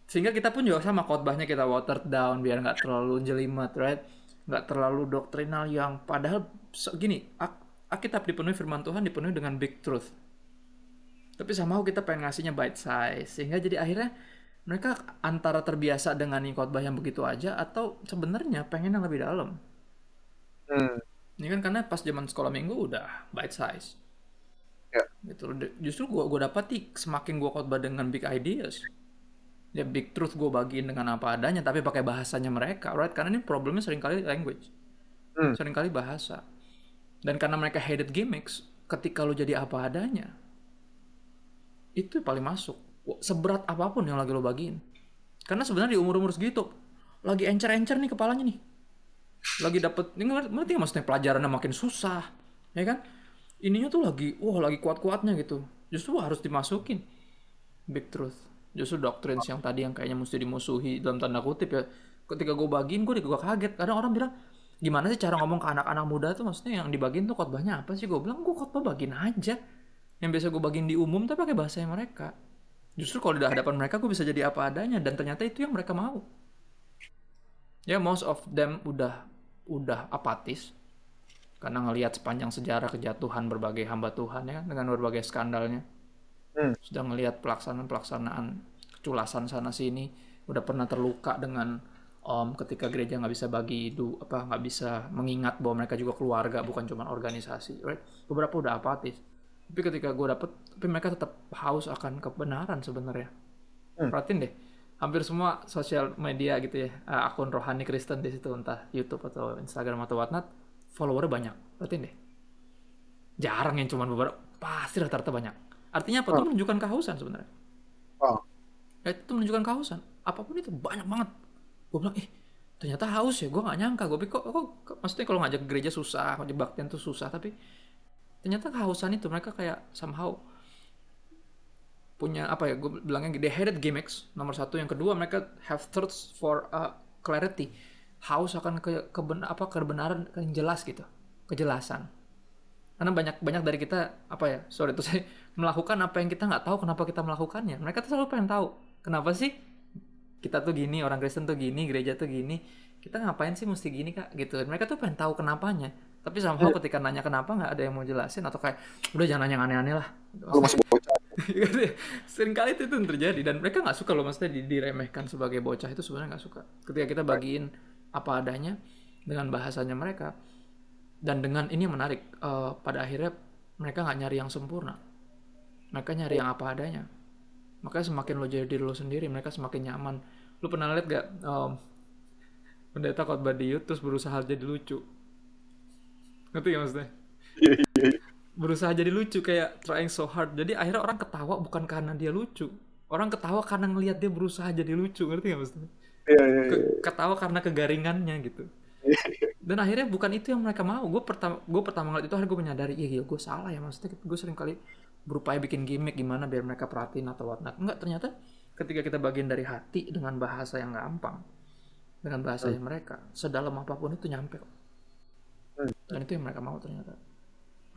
Sehingga kita pun juga sama, khotbahnya kita watered down biar nggak terlalu jelimet, right? Nggak terlalu doktrinal yang padahal gini, Alkitab dipenuhi firman Tuhan, dipenuhi dengan big truth. Tapi somehow kita pengen ngasihnya bite size, sehingga jadi akhirnya mereka antara terbiasa dengan khotbah yang begitu aja, atau sebenarnya pengen yang lebih dalam. Ini kan karena pas zaman sekolah minggu udah bite size. Gitu. Justru gue dapati semakin gue khotbah dengan big ideas, ya big truth gue bagiin dengan apa adanya, tapi pakai bahasanya mereka, right? Karena ini problemnya seringkali language, seringkali bahasa. Dan karena mereka hated gimmicks, ketika lo jadi apa adanya, itu paling masuk. Seberat apapun yang lagi lo bagiin. Karena sebenarnya di umur-umur segitu, lagi encer-encer nih kepalanya nih. Lagi dapet, ini ngerti gak maksudnya, pelajarannya makin susah. Ya kan? Ininya tuh lagi kuat-kuatnya gitu. Justru harus dimasukin big truth. Justru doctrines yang tadi yang kayaknya mesti dimusuhi dalam tanda kutip ya, ketika gue bagiin, gue kaget. Kadang orang bilang, gimana sih cara ngomong ke anak-anak muda tuh, maksudnya yang dibagiin tuh khotbahnya apa sih? Gue bilang, gue khotbah bagiin aja yang biasa gue bagiin di umum, tapi pakai bahasanya mereka. Justru kalau di hadapan mereka gue bisa jadi apa adanya, dan ternyata itu yang mereka mau. Ya, most of them udah apatis karena ngelihat sepanjang sejarah kejatuhan berbagai hamba Tuhan ya, dengan berbagai skandalnya. Sudah ngelihat pelaksanaan keculasan sana sini, udah pernah terluka dengan ketika gereja nggak bisa nggak bisa mengingat bahwa mereka juga keluarga bukan cuma organisasi, right? Beberapa udah apatis, tapi ketika gue dapet, tapi mereka tetap haus akan kebenaran sebenarnya. Perhatiin deh, hampir semua sosial media gitu ya, akun rohani Kristen di situ, entah YouTube atau Instagram atau whatnot, followernya banyak. Perhatiin deh, jarang yang cuma beberapa, pasti rata-rata banyak. Artinya apa? Itu menunjukkan kehausan sebenarnya. Itu menunjukkan kehausan. Apapun itu banyak banget. Gue bilang, ternyata haus ya. Gue nggak nyangka. Gue pikir kok maksudnya kalau ngajak ke gereja susah, ngajak baktian tuh susah. Tapi ternyata kehausan itu mereka kayak somehow punya apa ya? Gue bilangnya they hated gimmicks. Nomor satu, yang kedua mereka have thirst for clarity. Haus akan kebenaran yang jelas gitu, kejelasan. Karena banyak dari kita saya melakukan apa yang kita nggak tahu kenapa kita melakukannya. Mereka tuh selalu pengen tahu kenapa sih kita tuh gini, orang Kristen tuh gini, gereja tuh gini, kita ngapain sih mesti gini kak gitu. Mereka tuh pengen tahu kenapanya, tapi somehow ketika nanya kenapa nggak ada yang mau jelasin, atau kayak udah jangan nanya yang aneh-aneh lah. Lu masih bocah. Sering kali itu terjadi, dan mereka nggak suka loh, maksudnya diremehkan sebagai bocah itu sebenarnya nggak suka. Ketika kita bagiin apa adanya dengan bahasanya mereka, dan dengan ini yang menarik, pada akhirnya mereka nggak nyari yang sempurna, mereka nyari yang apa adanya. Makanya semakin lo jadi diri lo sendiri, mereka semakin nyaman. Lo pernah lihat gak pendeta khotbah di YouTube terus berusaha jadi lucu? Ngerti gak maksudnya? Berusaha jadi lucu, kayak trying so hard. Jadi akhirnya orang ketawa bukan karena dia lucu, orang ketawa karena ngelihat dia berusaha jadi lucu. Ngerti gak maksudnya? Ketawa karena kegaringannya gitu. Dan akhirnya bukan itu yang mereka mau. Gue pertama ngeliat itu, akhirnya gue menyadari, iya gue salah ya. Maksudnya gue sering kali berupaya bikin gimmick gimana biar mereka perhatiin atau whatnot. Enggak, ternyata ketika kita bagian dari hati dengan bahasa yang gampang, dengan bahasa yang mereka, sedalam apapun itu nyampe. Dan itu yang mereka mau ternyata.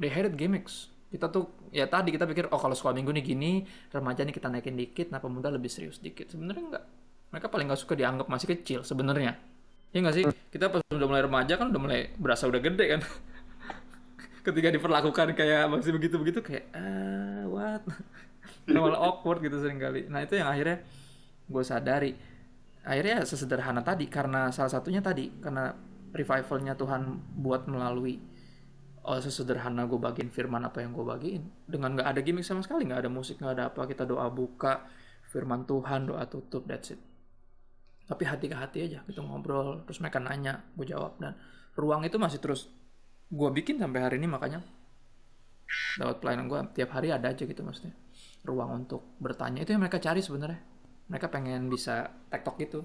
They hated gimmicks. Kita tuh, ya tadi kita pikir, kalau sekolah minggu nih gini, remaja nih kita naikin dikit, nah pemuda lebih serius dikit. Sebenarnya enggak. Mereka paling gak suka dianggap masih kecil sebenarnya. Ya nggak sih? Kita pas udah mulai remaja kan udah mulai berasa udah gede kan. Ketika diperlakukan kayak masih begitu-begitu, kayak what? Malah awkward gitu sering kali. Nah itu yang akhirnya gue sadari. Akhirnya sesederhana tadi, karena salah satunya tadi, karena revivalnya Tuhan buat melalui sesederhana gue bagiin firman apa yang gue bagiin. Dengan gak ada gimmick sama sekali, gak ada musik, gak ada apa. Kita doa buka, firman Tuhan, doa tutup, that's it. Tapi hati ke hati aja, kita ngobrol, terus mereka nanya, gue jawab, dan ruang itu masih terus gue bikin sampai hari ini. Makanya lewat pelayanan gue tiap hari ada aja gitu, maksudnya ruang untuk bertanya. Itu yang mereka cari sebenarnya. Mereka pengen bisa tektok gitu.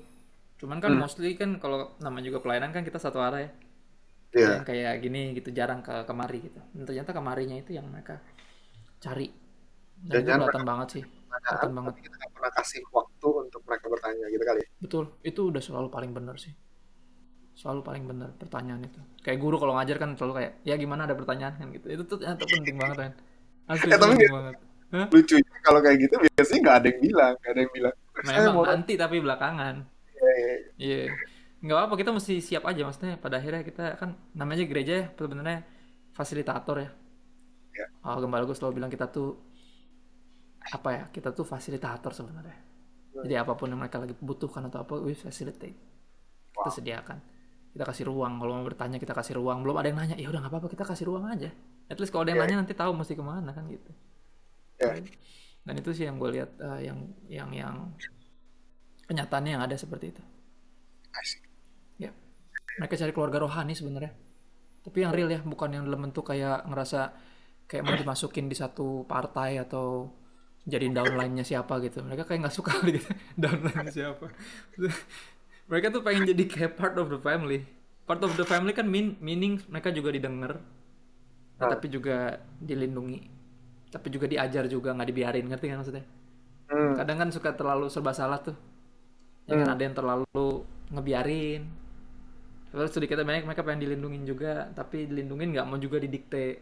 Cuman kan mostly kan kalau nama juga pelayanan kan kita satu arah ya. Yang kayak gini gitu, jarang ke kemari gitu. Dan ternyata kemarinya itu yang mereka cari. Dan itu kelihatan banget sih. Kelihatan banget. Kita nggak pernah kasih waktu untuk mereka bertanya gitu kali. Betul, itu udah selalu paling benar sih. Selalu paling benar pertanyaan itu. Kayak guru kalau ngajar kan selalu kayak, ya gimana ada pertanyaan kan gitu. Itu tuh ternyata penting banget kan. Asli penting banget. Lucunya kalau kayak gitu biasanya nggak ada yang bilang. Memang nanti tapi belakangan. Iya. Nggak apa, kita mesti siap aja, maksudnya pada akhirnya kita kan namanya gereja ya sebenarnya fasilitator ya. Gembala gue selalu bilang kita tuh kita tuh fasilitator sebenarnya. Jadi apapun yang mereka lagi butuhkan atau apa, we facilitate. Kita sediakan. Kita kasih ruang. Kalau mau bertanya kita kasih ruang. Belum ada yang nanya, ya udah nggak apa-apa, kita kasih ruang aja. At least kalau ada yang nanya nanti tahu mesti kemana kan gitu. Dan itu sih yang gue lihat, yang kenyataannya yang ada seperti itu. Ya, mereka cari keluarga rohani sebenarnya. Tapi yang real ya, bukan yang dalam bentuk kayak ngerasa kayak mau dimasukin di satu partai atau jadiin downline-nya siapa gitu. Mereka kayak nggak suka gitu downline-nya siapa. Mereka tuh pengen jadi kayak part of the family. Part of the family kan meaning mereka juga didengar, tapi juga dilindungi, tapi juga diajar juga, nggak dibiarin. Ngerti kan maksudnya? Kadang kan suka terlalu serba salah tuh. Ya kan ada yang terlalu ngebiarin. Terus sedikit banyak mereka pengen dilindungin juga, tapi dilindungin nggak mau juga didikte.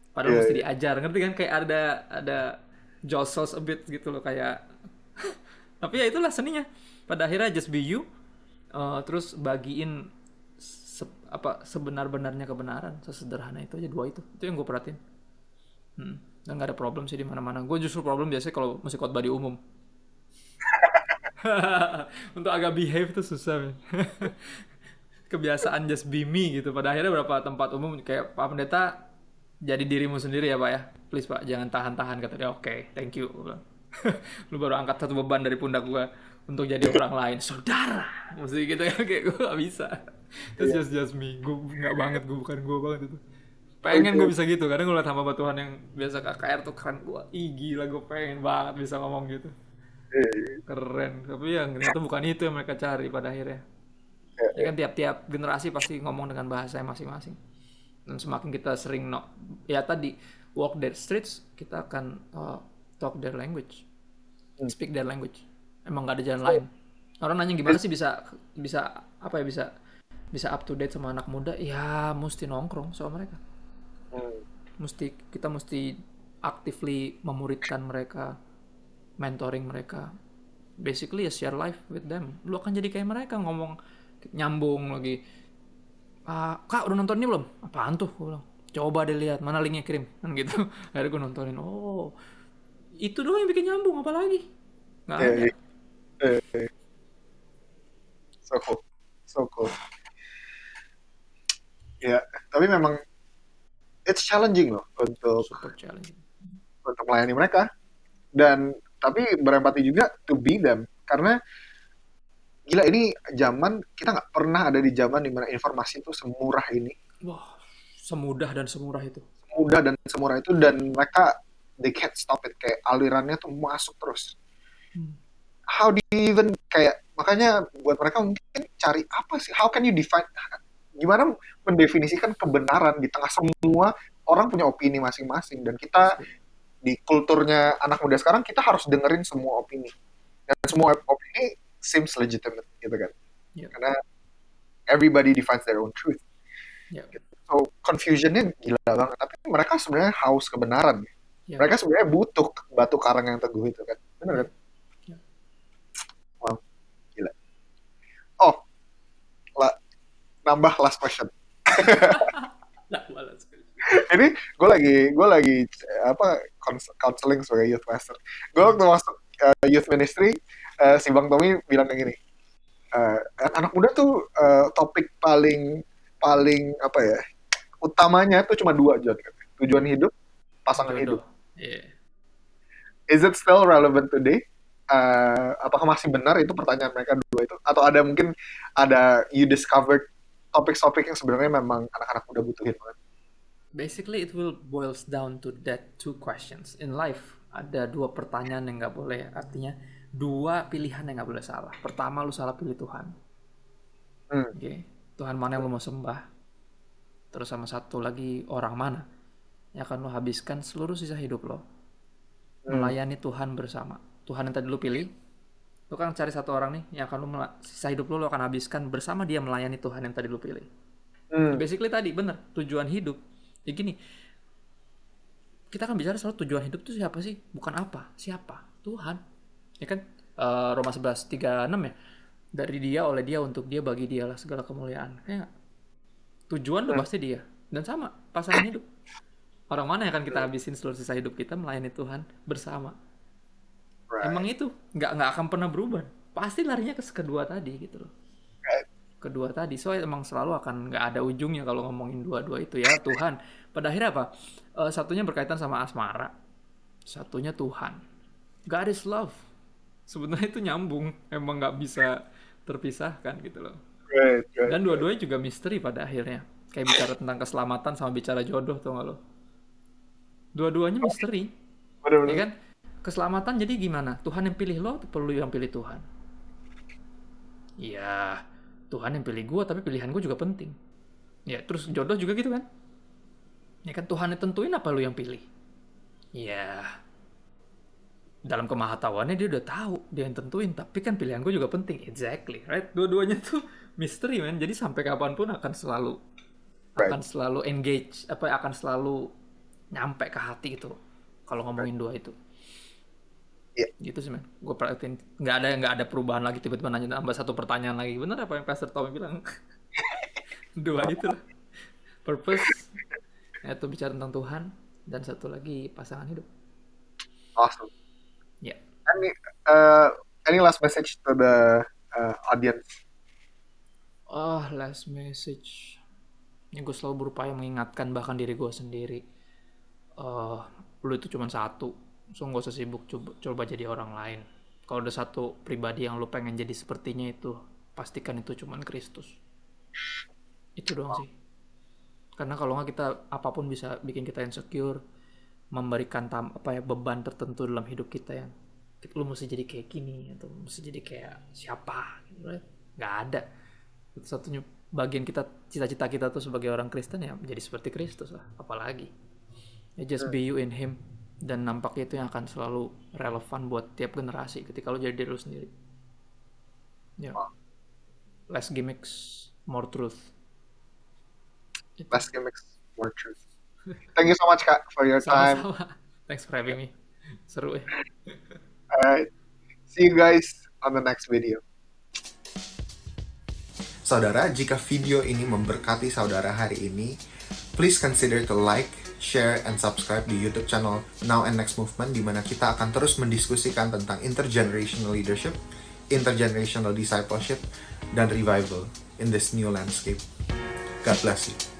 Padahal mesti diajar. Ngerti kan? Kayak ada jostles a bit gitu loh kayak. Tapi ya itulah seninya. Pada akhirnya just be you. Terus bagiin sebenar-benarnya kebenaran, sesederhana itu aja, dua itu yang gue perhatiin. Dan nggak ada problem sih di mana-mana. Gue justru problem biasanya kalau mesti khotbah di umum. Untuk agak behave tuh susah, men. Kebiasaan just be me gitu. Pada akhirnya beberapa tempat umum kayak Pak Pendeta, jadi dirimu sendiri ya Pak ya. Please Pak, jangan tahan-tahan, kata dia. Oke, thank you. Gua bilang. Lu baru angkat satu beban dari pundak gua untuk jadi orang lain. Saudara, mesti gitu ya, kayak gue gak bisa. Terus Iya. just me. Gue nggak banget, gue bukan gue banget itu. Pengen gue Oke. bisa gitu, kadang gue liat hamba Tuhan yang biasa KKR tuh keren. Gue, ih gila, gue pengen banget bisa ngomong gitu. Iya, iya, Keren. Tapi yang ternyata bukan itu yang mereka cari pada akhirnya. iya, Ya kan tiap-tiap generasi pasti ngomong dengan bahasa masing-masing. Dan semakin kita sering ya tadi walk their streets, kita akan talk their language, Hmm. speak their language. Emang gak ada jalan So, lain. Orang nanya gimana sih bisa bisa apa ya, bisa up to date sama anak muda? Ya mesti nongkrong sama mereka. hmm. Kita mesti actively memuridkan mereka, mentoring mereka. Basically ya share life with them. Lu akan jadi kayak mereka, ngomong nyambung lagi. Kak udah nonton ini belum? Apaan tuh? Gue bilang, coba deh lihat, mana linknya, kirim kan gitu. Akhirnya gue nontonin. Oh, itu doang yang bikin nyambung, apalagi nggak Iya, ada. iya. Iya. So cool. So cool. Ya, tapi memang it's challenging loh Super challenging. untuk melayani mereka, dan tapi berempati juga to be them, karena gila ini zaman kita nggak pernah ada di zaman dimana informasi itu semurah ini, Wah, semudah dan semurah itu. mudah dan semurah itu, dan mereka they can't stop it, kayak alirannya tuh masuk terus. Hmm. How do you even, kayak makanya buat mereka mungkin cari apa sih, how can you define, gimana mendefinisikan kebenaran di tengah semua orang punya opini masing-masing, dan kita di kulturnya anak muda sekarang kita harus dengerin semua opini, dan semua opini seems legitimate gitu kan, Yep. karena everybody defines their own truth. Yep. So confusionnya gila banget, tapi mereka sebenarnya haus kebenaran. Yep. Mereka sebenarnya butuh batu karang yang teguh itu kan, benar kan? Yep. Wow, gila. Oh, nambah last question. Nah, balas. Ini gue lagi apa counseling sebagai youth pastor. Gue waktu masuk youth ministry, si Bang Tommy bilang kayak gini, anak muda tuh topik paling paling apa ya, utamanya tuh cuma dua, John. Tujuan hidup, pasangan hidup. Jodoh. Yeah. Is it still relevant today? Apakah masih benar itu pertanyaan mereka dua itu? Atau ada mungkin ada you discovered topik-topik yang sebenarnya memang anak-anak muda butuhin banget? Basically it will boils down to that two questions in life. Ada dua pertanyaan yang nggak boleh, artinya dua pilihan yang nggak boleh salah. Pertama, lu salah pilih Tuhan. Okay. Tuhan mana yang lu mau sembah? Terus sama satu lagi, orang mana yang akan lu habiskan seluruh sisa hidup lo melayani Tuhan bersama. Tuhan yang tadi lu pilih, lu kan cari satu orang nih yang akan lu sisa hidup lu akan habiskan bersama dia melayani Tuhan yang tadi lu pilih. Basically tadi bener, tujuan hidup. Ya gini, kita kan bicara soal tujuan hidup itu siapa sih? Bukan apa, siapa? Tuhan. Ya kan? Roma 11:36 ya. Dari dia, oleh dia, untuk dia, bagi dialah segala kemuliaan. Kayak tujuan udah pasti dia. Dan sama, pasangan hidup. Orang mana yang akan kita habisin seluruh sisa hidup kita melayani Tuhan bersama. Right. Emang itu nggak akan pernah berubah. Pasti larinya ke kedua tadi gitu loh. Right. Kedua tadi, so emang selalu akan nggak ada ujungnya kalau ngomongin dua-dua itu ya. Tuhan, pada akhirnya apa, satunya berkaitan sama asmara, satunya Tuhan. God is love, sebenarnya itu nyambung, emang nggak bisa terpisahkan gitu loh. Right. Dan dua-duanya juga misteri pada akhirnya, kayak bicara tentang keselamatan sama bicara jodoh, tuh nggak lo, dua-duanya misteri. Bener-bener. Ya kan, keselamatan jadi gimana, Tuhan yang pilih lo atau perlu yang pilih Tuhan? Iya, Tuhan yang pilih gue, tapi pilihan gue juga penting. Ya, terus jodoh juga gitu kan? Ya kan, Tuhan yang tentuin, apa lu yang pilih? Ya, dalam kemahatauannya dia udah tahu, dia yang tentuin. Tapi kan pilihan gue juga penting. Exactly, right? Dua-duanya tuh misteri, man. Jadi sampai kapanpun akan selalu engage, akan selalu nyampe ke hati itu. Kalau ngomongin dua itu. Iya. Gitu sih, man. Gue perhatiin nggak ada perubahan lagi, tiba-tiba nanya nambah satu pertanyaan lagi. Bener apa yang Pastor Tommy bilang? Dua itu lah. Purpose, itu bicara tentang Tuhan, dan satu lagi pasangan hidup. Awesome. Ya. Kan Any last message to the audience? Last message. Ini gue selalu berupaya mengingatkan bahkan diri gue sendiri. Lu itu cuma satu. So gak usah sibuk coba jadi orang lain. Kalau ada satu pribadi yang lu pengen jadi sepertinya itu, pastikan itu cuma Kristus. Itu doang sih. Karena kalau nggak kita apapun bisa bikin kita insecure, memberikan beban tertentu dalam hidup kita yang lu mesti jadi kayak gini atau mesti jadi kayak siapa gitu, right? Nggak ada. Satunya bagian kita, cita-cita kita tuh sebagai orang Kristen ya menjadi seperti Kristus lah, apalagi ya just be you in him, dan nampaknya itu yang akan selalu relevan buat tiap generasi ketika lu jadi diri lu sendiri ya. Less gimmicks, more truth. Less gimmicks, more truth. Thank you so much, Kak, for your time. Sama-sama. Thanks for having me. Seru ya. Alright, see you guys on the next video. Saudara, jika video ini memberkati saudara hari ini, please consider to like, share, and subscribe di YouTube channel Now and Next Movement, di mana kita akan terus mendiskusikan tentang intergenerational leadership, intergenerational discipleship, dan revival in this new landscape. God bless you.